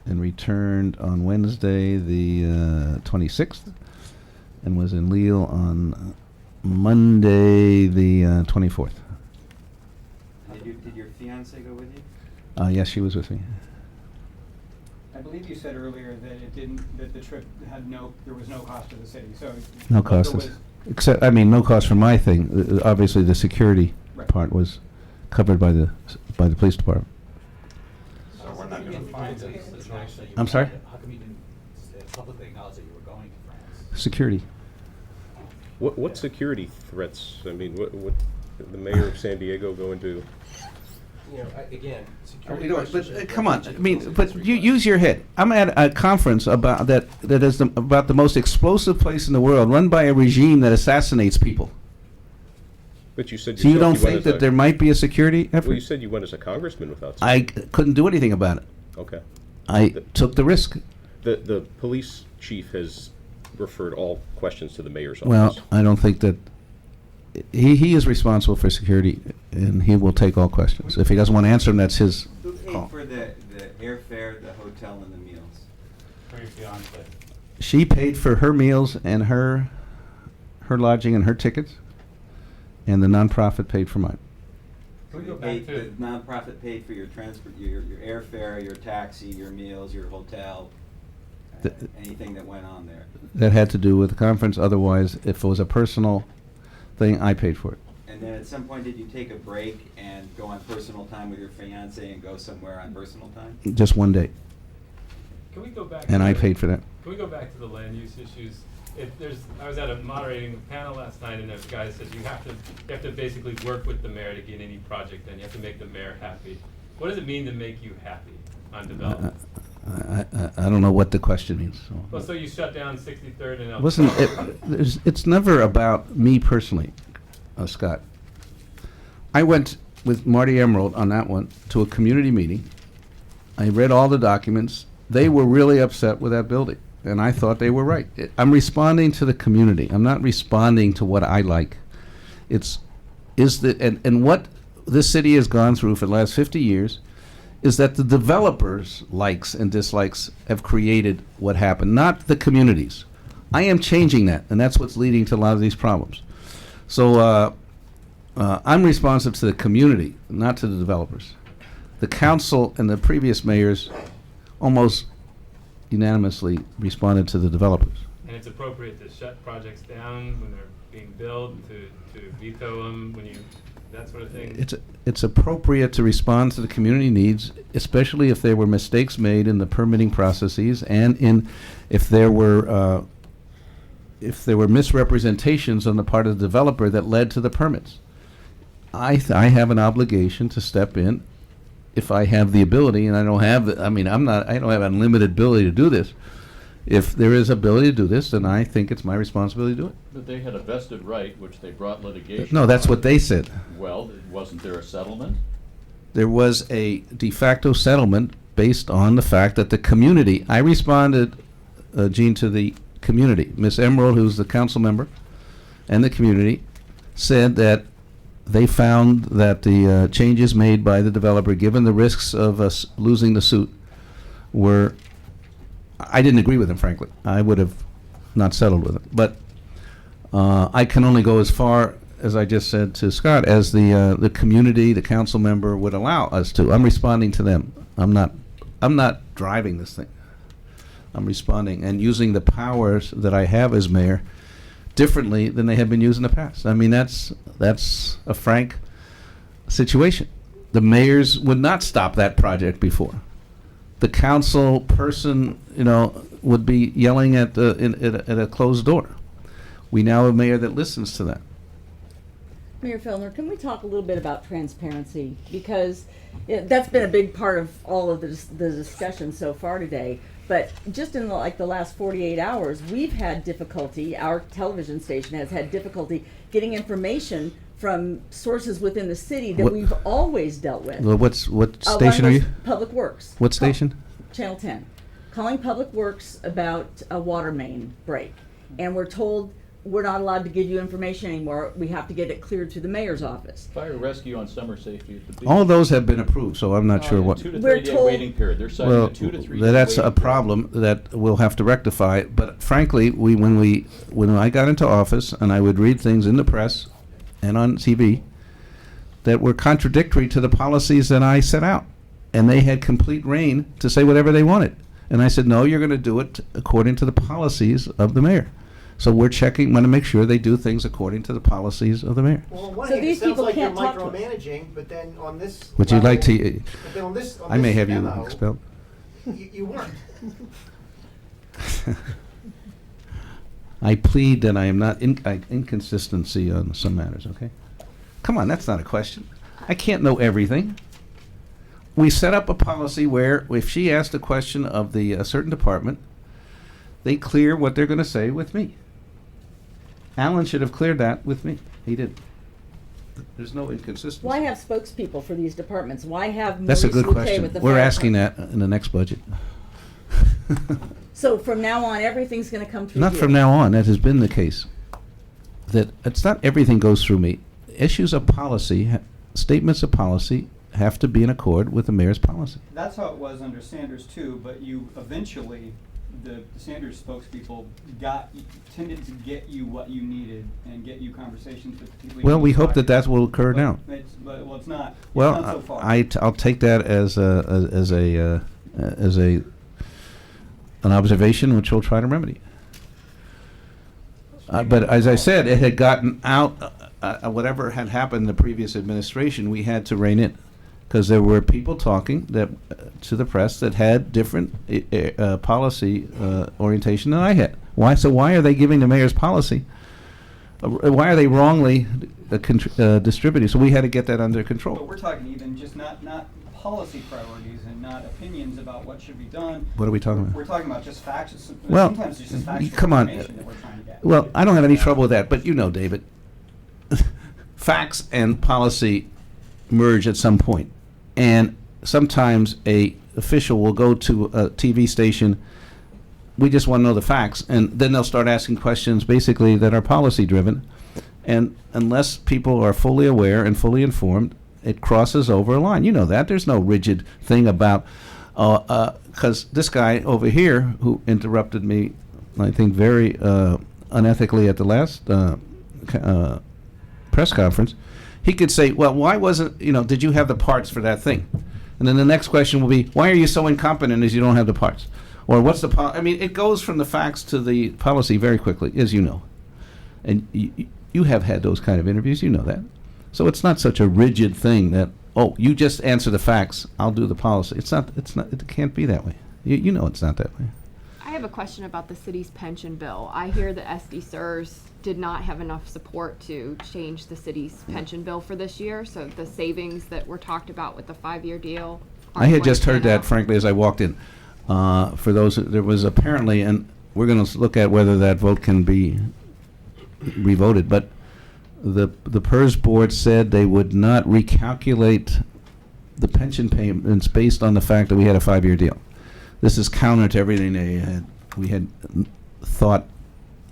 and returned on Wednesday the 26th and was in Lille on Monday the 24th. Did your fiance go with you? Yes, she was with me. I believe you said earlier that it didn't, that the trip had there was no cost to the city, so. No but cost. there was- Except, I mean, no cost for my thing. Obviously, the security Right. part was covered by the police department. So we're not gonna find it. I'm sorry? How come you didn't publicly acknowledge that you were going to France? Security. What security threats? I mean, what the mayor of San Diego going to? You know, again, Oh, security you know, questions. but are come on, to I the mean, police but you request. use your head. I'm at a conference about that is about the most explosive place in the world, run by a regime that assassinates people. But you said So you yourself don't went think as that a- there might be a security effort? Well, you said you went as a congressman without. I security. couldn't do anything about it. Okay. I took the risk. The police chief has referred all questions to the mayor's office. Well, I don't think that he is responsible for security, and he will take all questions. If he doesn't want to answer them, that's his Who paid call. for the airfare, the hotel, and the meals? For your fiance. She paid for her meals and her lodging and her tickets, and the nonprofit paid for mine. Can we go Paid- back to? The nonprofit paid for your transport, your airfare, your taxi, your meals, your hotel, The- anything that went on there. That had to do with the conference. Otherwise, if it was a personal thing, I paid for it. And then at some point, did you take a break and go on personal time with your fiance and go somewhere on personal time? Just one day, Can we go back? and to I the- paid for that. Can we go back to the land use issues? I was at a moderating panel last night, and there's a guy that said you have to basically work with the mayor to get any project done. You have to make the mayor happy. What does it mean to make you happy on development? I don't know what the question means. Well, so you shut down 63rd and El Listen, Paso. it's never about me personally, Scott. I went with Marty Emerald on that one to a community meeting. I read all the documents. They were really upset with that building, and I thought they were right. I'm responding to the community. I'm not responding to what I like. And what this city has gone through for the last 50 years is that the developers' likes and dislikes have created what happened, not the communities. I am changing that, and that's what's leading to a lot of these problems. So I'm responsive to the community, not to the developers. The council and the previous mayors almost unanimously responded to the developers. And it's appropriate to shut projects down when they're being built, to veto them when that sort of thing. It's appropriate to respond to the community needs, especially if there were mistakes made in the permitting processes and if there were misrepresentations on the part of the developer that led to the permits. I have an obligation to step in if I have the ability, and I don't have I don't have unlimited ability to do this. If there is ability to do this, then I think it's my responsibility to do it. But they had a vested right, which they brought litigation. No, that's on. what they said. Well, wasn't there a settlement? There was a de facto settlement based on the fact that the community, I responded Gene, to the community. Miss Emerald, who's the council member, and the community said that they found that the changes made by the developer, given the risks of us losing the suit, were, I didn't agree with them, frankly. I would have not settled with it. But I can only go as far, as I just said to Scott, as the community, the council member would allow us to. I'm responding to them. I'm not driving this thing. I'm responding and using the powers that I have as mayor differently than they have been used in the past. I mean, that's a frank situation. The mayors would not stop that project before. The council person, would be yelling at a closed door. We now have a mayor that listens to that. Mayor Filner, can we talk a little bit about transparency? Because that's been a big part of all of the discussion so far today. But just in the last 48 hours, we've had difficulty, our television station has had difficulty getting information from sources within the city that we've always dealt with. Well, what station are you? Public Works. What station? Channel 10. Calling Public Works about a water main break. And we're told we're not allowed to give you information anymore. We have to get it cleared through the mayor's office. Fire rescue on summer safety at the beach. All those have been approved, so I'm not sure what. 2 to We're 3 day told- waiting period. They're citing Well, a 2 to 3 day that's a waiting period. problem that we'll have to rectify. But frankly, when I got into office and I would read things in the press and on TV that were contradictory to the policies that I set out, and they had complete reign to say whatever they wanted. And I said, no, you're going to do it according to the policies of the mayor. So we're checking, want to make sure they do things according to the policies of the mayor. Well, on one So hand, these it sounds people like you're can't talk to us. micromanaging, but then on this Would you like level- to? but then on this I may have you memo, expelled. You weren't. I plead that I am not inconsistency on some matters, okay? Come on, that's not a question. I can't know everything. We set up a policy where if she asked a question of the certain department, they clear what they're going to say with me. Alan should have cleared that with me. He didn't. There's no inconsistency. Why have spokespeople for these departments? Why have That's a Maurice good Bouquet question. with the We're fire asking department? that in the next budget. So from now on, everything's going to come through Not you. from now on. That has been the case. That it's not everything goes through me. Issues of policy, statements of policy, have to be in accord with the mayor's policy. That's how it was under Sanders too, but you eventually, the Sanders spokespeople tended to get you what you needed and get you conversations with the people. you Well, we need to hope talk that to. that will occur But now. It's, but, well, it's not. It's Well, not so far. I'll take that as an observation, which we'll try to remedy. But as I said, it had gotten out. Whatever had happened in the previous administration, we had to rein in, because there were people talking that to the press that had different policy orientation than I had. Why? So why are they giving the mayor's policy? Why are they wrongly distributed? So we had to get that under control. But we're talking even just not policy priorities and not opinions about what should be done. What are we talking about? We're talking about just facts. Well, Sometimes it's just factual come on. information that we're trying to get. Well, I don't have any trouble with that, but David, facts and policy merge at some point, and sometimes a official will go to a TV station. We just want to know the facts, and then they'll start asking questions basically that are policy driven, and unless people are fully aware and fully informed, it crosses over a line. You know that. There's no rigid thing about, because this guy over here who interrupted me, I think very unethically at the last press conference, he could say, well, why wasn't, did you have the parts for that thing? And then the next question will be, why are you so incompetent as you don't have the parts? Or what's the I mean, it goes from the facts to the policy very quickly, as you know. And you have had those kind of interviews, you know that. So it's not such a rigid thing that, you just answer the facts, I'll do the policy. It can't be that way. You know it's not that way. I have a question about the city's pension bill. I hear that SD-SERS did not have enough support to change the city's pension bill for this year, so the savings that were talked about with the 5-year deal. I had just heard that, frankly, as I walked in. For those, there was apparently, and we're going to look at whether that vote can be revoted, but the PERS board said they would not recalculate the pension payments based on the fact that we had a 5-year deal. This is counter to everything they had we had thought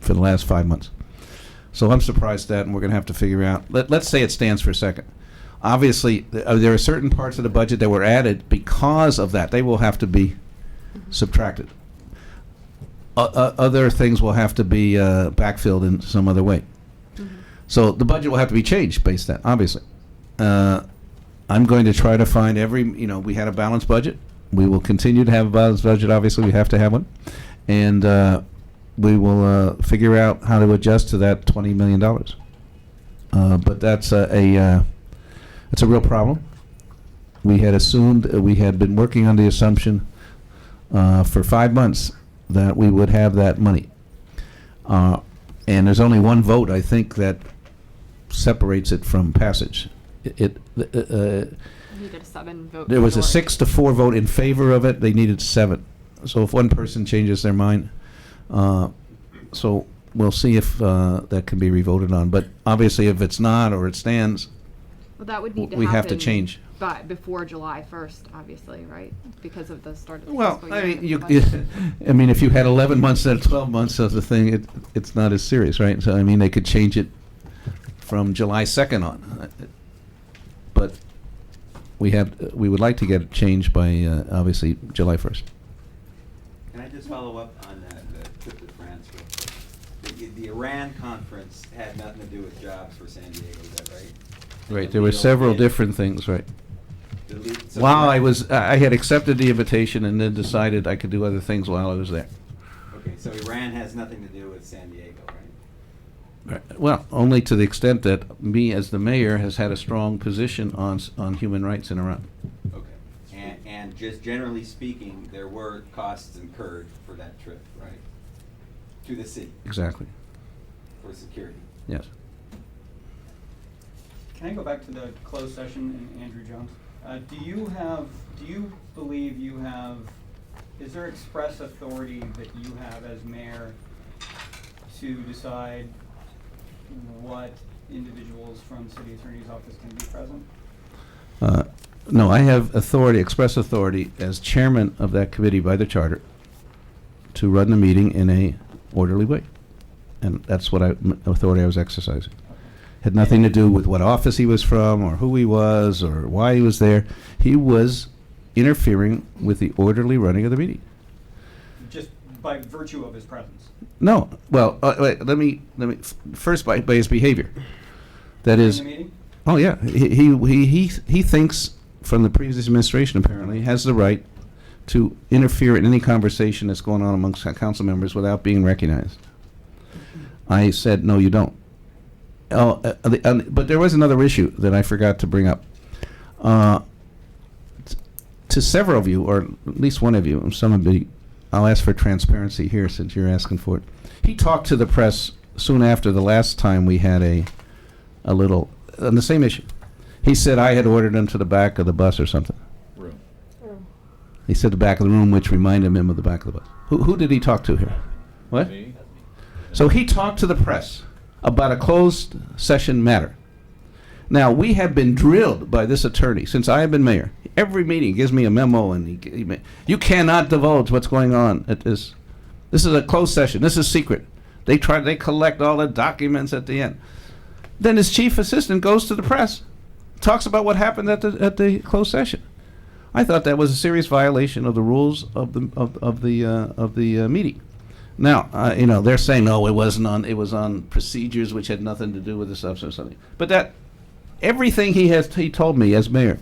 for the last 5 months. So I'm surprised at that, and we're going to have to figure out. Let's say it stands for a second. Obviously, there are certain parts of the budget that were added because of that. They will have to be subtracted. Other things will have to be backfilled in some other way. So the budget will have to be changed based on that, obviously. I'm going to try to find we had a balanced budget. We will continue to have a balanced budget, obviously. We have to have one. And we will figure out how to adjust to that $20 million. But that's it's a real problem. We had assumed, we had been working on the assumption for 5 months that we would have that money. And there's only one vote, I think, that separates it from passage. Needed a 7 vote. There was a majority. 6-4 vote in favor of it. They needed 7. So if one person changes their mind, so we'll see if that can be revoted on. But obviously, if it's not or it stands, Well, that would need to we happen. have to change. But before July 1st, obviously, right? Because of the start of the Well, fiscal I year mean, and you, the budget. I mean, if you had 11 months and 12 months of the thing, it's not as serious, right? So I mean, they could change it from July 2nd on, but we would like to get it changed by obviously July 1st. Can I just follow up on the trip to France? The Iran conference had nothing to do with jobs for San Diego, is that right? Right, there were several different things, right? So While Iran- I had accepted the invitation and then decided I could do other things while I was there. Okay, so Iran has nothing to do with San Diego, right? Right. Well, only to the extent that me as the mayor has had a strong position on human rights in Iran. Okay, and just generally speaking, there were costs incurred for that trip, right? To the city, Exactly, for security. yes. Can I go back to the closed session and Andrew Jones? Do you believe you have, is there express authority that you have as mayor to decide what individuals from city attorney's office can be present? No, I have authority, express authority, as chairman of that committee by the charter, to run the meeting in a orderly way. And that's what authority I was exercising. Had nothing to do with what office he was from, or who he was, or why he was there. He was interfering with the orderly running of the meeting. Just by virtue of his presence? No, well, wait, let me first by his behavior. That During is, the meeting? oh yeah, he thinks from the previous administration apparently has the right to interfere in any conversation that's going on amongst council members without being recognized. I said, no, you don't. Oh, but there was another issue that I forgot to bring up. To several of you, or at least one of you, and some of you, I'll ask for transparency here since you're asking for it. He talked to the press soon after the last time we had a little, on the same issue. He said I had ordered him to the back of the bus or something. Room. He said the back of the room, which reminded him of the back of the bus. Who did he talk to here? What? Me? So he talked to the press about a closed session matter. Now, we have been drilled by this attorney since I have been mayor. Every meeting he gives me a memo, and you cannot divulge what's going on at this. This is a closed session. This is secret. They collect all the documents at the end. Then his chief assistant goes to the press, talks about what happened at the closed session. I thought that was a serious violation of the rules of the meeting. Now, they're saying, no, it was on procedures which had nothing to do with the substance or something. But everything he told me as mayor,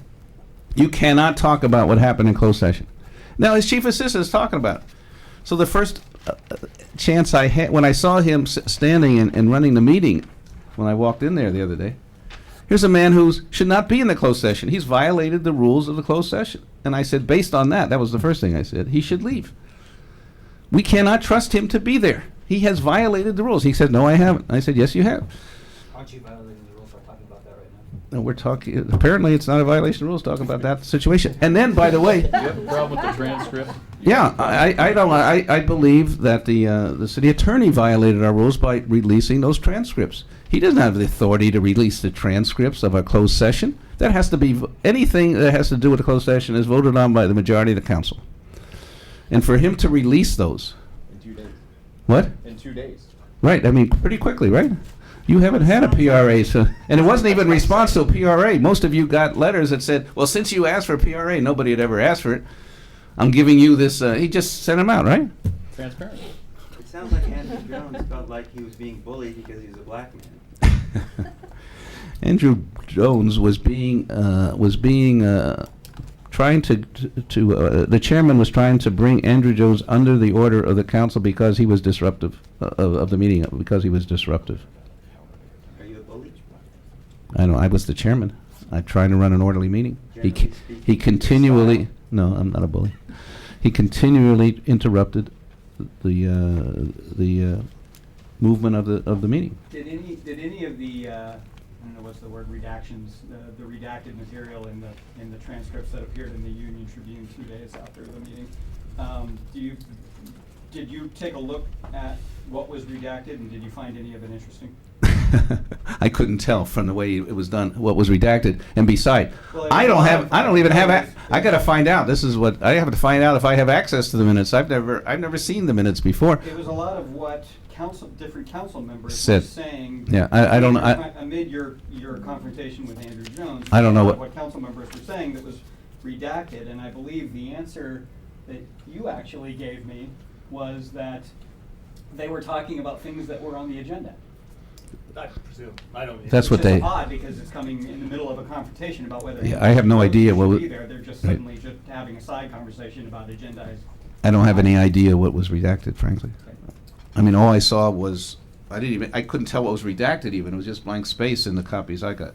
you cannot talk about what happened in closed session. Now, his chief assistant is talking about it. So the first chance I had, when I saw him standing and running the meeting, when I walked in there the other day, here's a man who should not be in the closed session. He's violated the rules of the closed session. And I said, based on that was the first thing I said, he should leave. We cannot trust him to be there. He has violated the rules. He said, no, I haven't. I said, yes, you have. Aren't you violating the rules by talking about that right now? No, we're talking, apparently it's not a violation of rules talking about that situation. And then, by the way, Do you have a problem with the transcript? yeah, I believe that the city attorney violated our rules by releasing those transcripts. He doesn't have the authority to release the transcripts of a closed session. That has to be, anything that has to do with a closed session is voted on by the majority of the council. And for him to release those, 2 days. What? In 2 days. Right, I mean, pretty quickly, right? You haven't had a PRA, so, and it wasn't even response to a PRA. Most of you got letters that said, well, since you asked for a PRA, nobody had ever asked for it. I'm giving you this, he just sent them out, right? Transparent. It sounds like Andrew Jones felt like he was being bullied because he was a black man. Andrew Jones was trying to the chairman was trying to bring Andrew Jones under the order of the council because he was disruptive of the meeting, because he was disruptive. Are you a bully? I know, I was the chairman. I tried to run an orderly meeting. Generally He speaking, continually, your style. no, I'm not a bully. He continually interrupted the movement of the meeting. Did any of the, I don't know what's the word, redactions, the redacted material in the transcripts that appeared in the Union Tribune 2 days after the meeting, did you take a look at what was redacted, and did you find any of it interesting? I couldn't tell from the way it was done what was redacted. And beside, Well, I don't even have. it was- I got to find out. This is what I have to find out if I have access to the minutes. I've never seen the minutes before. It was a lot of what different council members were Said. saying. Yeah, I don't. Amid your confrontation with Andrew Jones. I don't know what council members were saying that was redacted, and I believe the answer that you actually gave me was that they were talking about things that were on the agenda. I presume, I don't. That's what Which is they. odd, because it's coming in the middle of a confrontation about whether. Yeah, I have no idea what should was- be there. They're just Right. suddenly just having a side conversation about agendized. I don't have any idea what was redacted, frankly. I mean, all I saw was I couldn't tell what was redacted even. It was just blank space in the copies I got.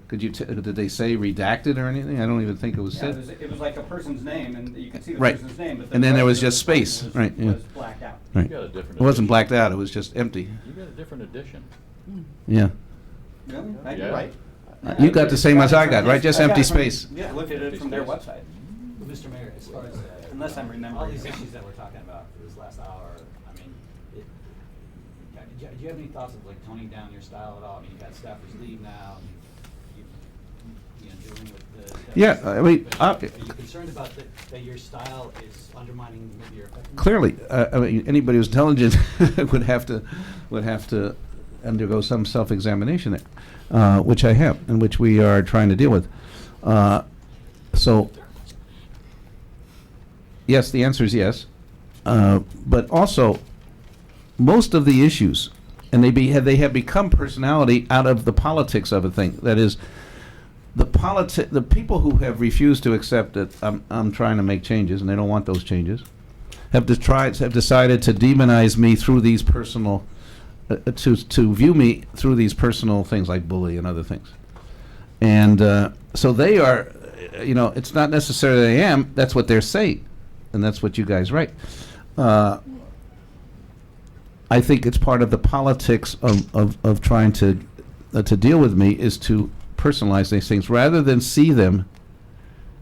Did they say redacted or anything? I don't even think it was Yeah, said. it was like a person's name, and you could see the Right. person's name, but. And then there was rest of just the space, was- right, yeah. Was blacked out. Right. You got a different. It wasn't edition. blacked out. It was just empty. You got a different edition. Yeah. Really? Yeah. You're right. You got the same as I got, right? Just I got empty it from- space. Yeah, I looked at it from their Empty space. website. Well, Mr. Mayor, as far as, Unless I'm remembering all these it. issues that we're talking about for this last hour, I mean, do you have any thoughts of like toning down your style at all? I mean, you've got staffers leave now, you know, dealing with the. Yeah, I mean, Are you concerned about that your style is undermining maybe your effectiveness? Clearly, I mean, anybody who's intelligent would have to undergo some self-examination there, which I have, and which we are trying to deal with. So, yes, the answer is yes, but also most of the issues, and they have become personality out of the politics of a thing. That is, the people who have refused to accept that I'm trying to make changes, and they don't want those changes, have decided to demonize me through these personal, to view me through these personal things like bully and other things. And so they are, it's not necessarily I am, that's what they're saying. And that's what you guys write. I think it's part of the politics of trying to deal with me is to personalize these things rather than see them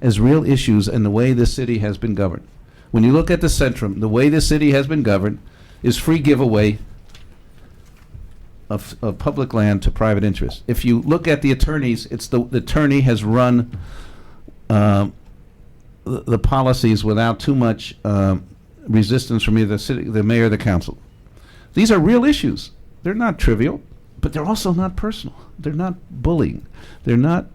as real issues and the way the city has been governed. When you look at the Centrum, the way the city has been governed is free giveaway of public land to private interests. If you look at the attorneys, it's the attorney has run the policies without too much resistance from either the mayor or the council. These are real issues. They're not trivial, but they're also not personal. They're not bullying. They're not.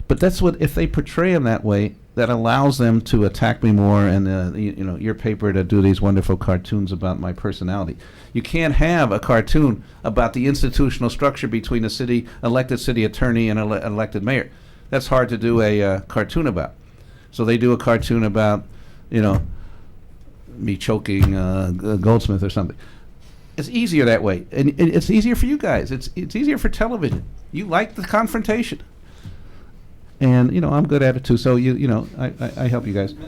But that's what, if they portray them that way, that allows them to attack me more, and your paper to do these wonderful cartoons about my personality. You can't have a cartoon about the institutional structure between a elected city attorney and an elected mayor. That's hard to do a cartoon about. So they do a cartoon about, me choking Goldsmith or something. It's easier that way, and it's easier for you guys. It's easier for television. You like the confrontation, and I'm good at it too. So I help you guys. We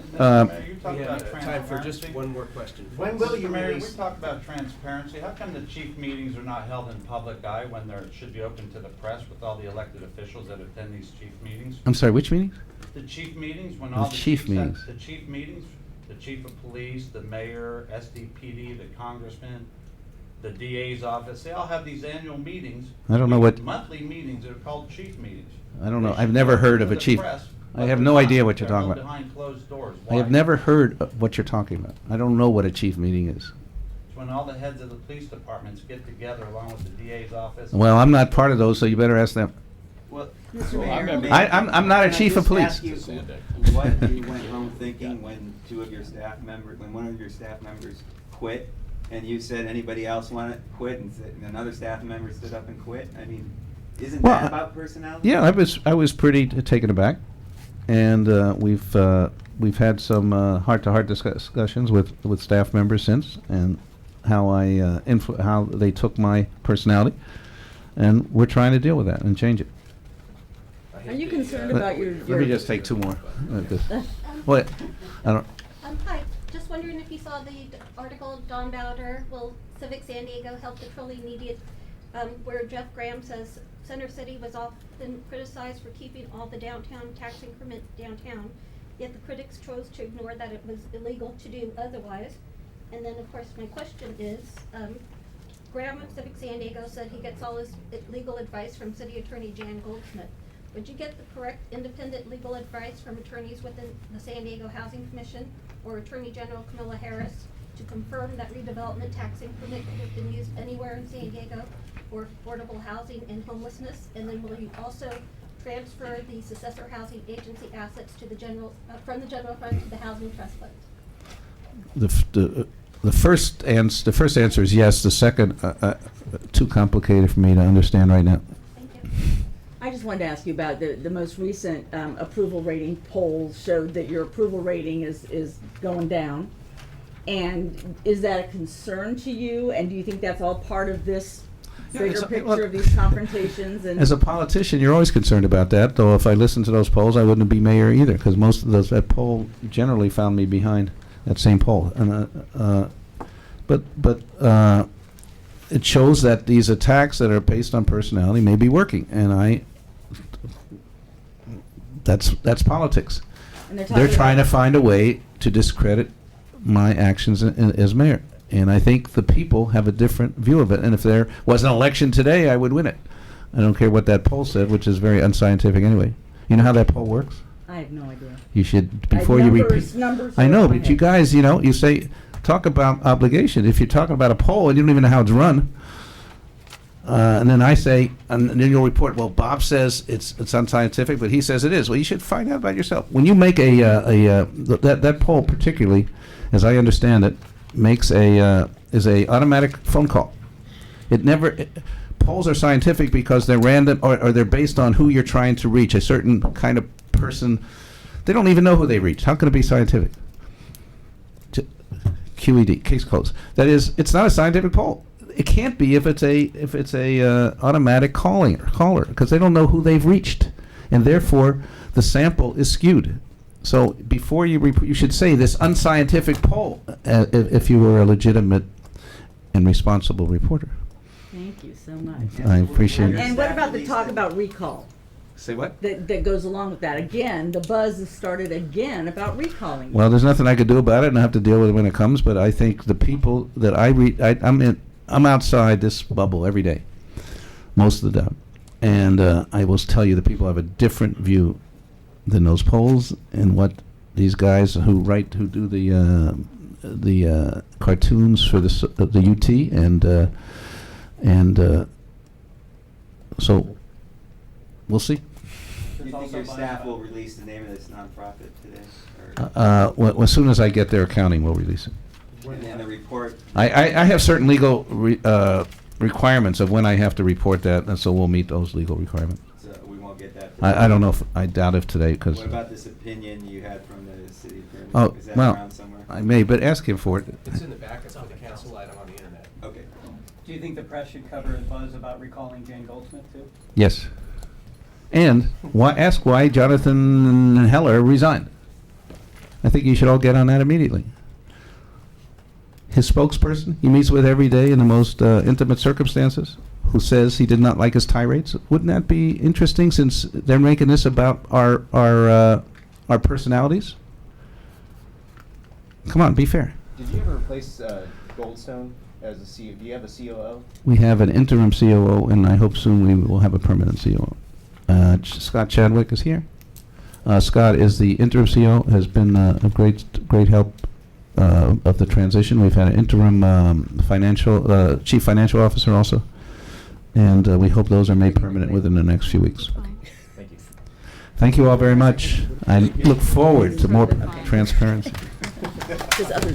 We have time for just one more question. When will you Mayor, we release? talked about transparency. How come the chief meetings are not held in public eye when they should be open to the press with all the elected officials that attend these chief meetings? I'm sorry, which meetings? The chief meetings, when The all the chief chiefs meetings. the chief meetings, the chief of police, the mayor, SDPD, the congressman, the DA's office, they all have these annual meetings. I don't know what- Monthly meetings that are called chief meetings. I don't know. They I've should never be heard open of to a the chief. press, I but have they're no not. idea what you're They're talking held about. behind closed doors. I have Why? never heard of what you're talking about. I don't know what a chief meeting is. when all the heads of the police departments get together along with the DA's office. Well, I'm not part of those, so you better ask them. Well, Mr. Well, I Mayor. remember- I'm not a Can I chief of just police. ask you what you went home thinking when one of your staff members quit, and you said anybody else want to quit, and another staff member stood up and quit? I mean, isn't Well, that about personality? Yeah, I was pretty taken aback, and we've had some heart-to-heart discussions with staff members since, and how how they took my personality, and we're trying to deal with that and change it. Are you concerned Let- about your? Let me just take two more. What? I don't. Hi, just wondering if you saw the article, Don Bowder, will Civic San Diego help the truly needy, where Jeff Graham says Center City was often criticized for keeping all the downtown tax increment downtown, yet the critics chose to ignore that it was illegal to do otherwise. And then, of course, my question is, Graham of Civic San Diego said he gets all his legal advice from City Attorney Jan Goldsmith. Would you get the correct independent legal advice from attorneys within the San Diego Housing Commission or Attorney General Camilla Harris to confirm that redevelopment tax increment could have been used anywhere in San Diego for affordable housing and homelessness? And then will you also transfer the successor housing agency assets to the from the general fund to the housing trust fund? The first answer is yes. The second, too complicated for me to understand right now. Thank you. I just wanted to ask you about the most recent approval rating polls showed that your approval rating is going down. And is that a concern to you? And do you think that's all part of this Yeah, bigger it's- picture look, of these confrontations? And As a politician, you're always concerned about that. Though, if I listened to those polls, I wouldn't be mayor either, because most of that poll generally found me behind that same poll. And but it shows that these attacks that are based on personality may be working, and that's politics. And They're trying to find a way to discredit my actions as mayor. And I think the people have a different view of it. And if there was an election today, I would win it. I don't care what that poll said, which is very unscientific anyway. You know how that poll works? I have no idea. You should, before you repeat. Numbers I know, over my but you head. guys, you say, talk about obligation. If you're talking about a poll and you don't even know how it's run, and then I say, and then you'll report, well, Bob says it's unscientific, but he says it is. Well, you should find out about yourself. When you make that poll particularly, as I understand it, makes is a automatic phone call. Polls are scientific because they're random or they're based on who you're trying to reach, a certain kind of person. They don't even know who they reach. How can it be scientific? QED, case closed. That is, it's not a scientific poll. It can't be if it's a automatic caller, because they don't know who they've reached, and therefore the sample is skewed. So before you should say this unscientific poll if you were a legitimate and responsible reporter. Thank you so much. I appreciate it. And what about the talk about recall? Say what? That goes along with that. Again, the buzz has started again about recalling. Well, there's nothing I could do about it, and I have to deal with it when it comes. But I think the people that I'm outside this bubble every day, most of the time, and I will tell you, the people have a different view than those polls and what these guys who do the cartoons for the UT and so we'll see. Do you think your staff will release the name of this nonprofit today? Well, as soon as I get their accounting, we'll release it. And the report? I have certain legal requirements of when I have to report that, and so we'll meet those legal requirements. So we won't get that today? I don't know I doubt if today, because. What about this opinion you had from the city attorney? Oh, Is that well, around somewhere? I may, but ask him for it. It's in the back, it's on the council item on the internet. Okay. Do you think the press should cover a buzz about recalling Jane Goldsmith too? Yes. And ask why Jonathan Heller resigned. I think you should all get on that immediately. His spokesperson he meets with every day in the most intimate circumstances, who says he did not like his tirades. Wouldn't that be interesting, since they're making this about our personalities? Come on, be fair. Did you ever replace Goldstone as a CEO? Do you have a COO? We have an interim COO, and I hope soon we will have a permanent COO. Scott Chadwick is here. Scott is the interim CEO, has been a great help of the transition. We've had an interim chief financial officer also, and we hope those are made permanent within the next few weeks. Thank you. Thank you all very much. I look forward to more transparency. Does others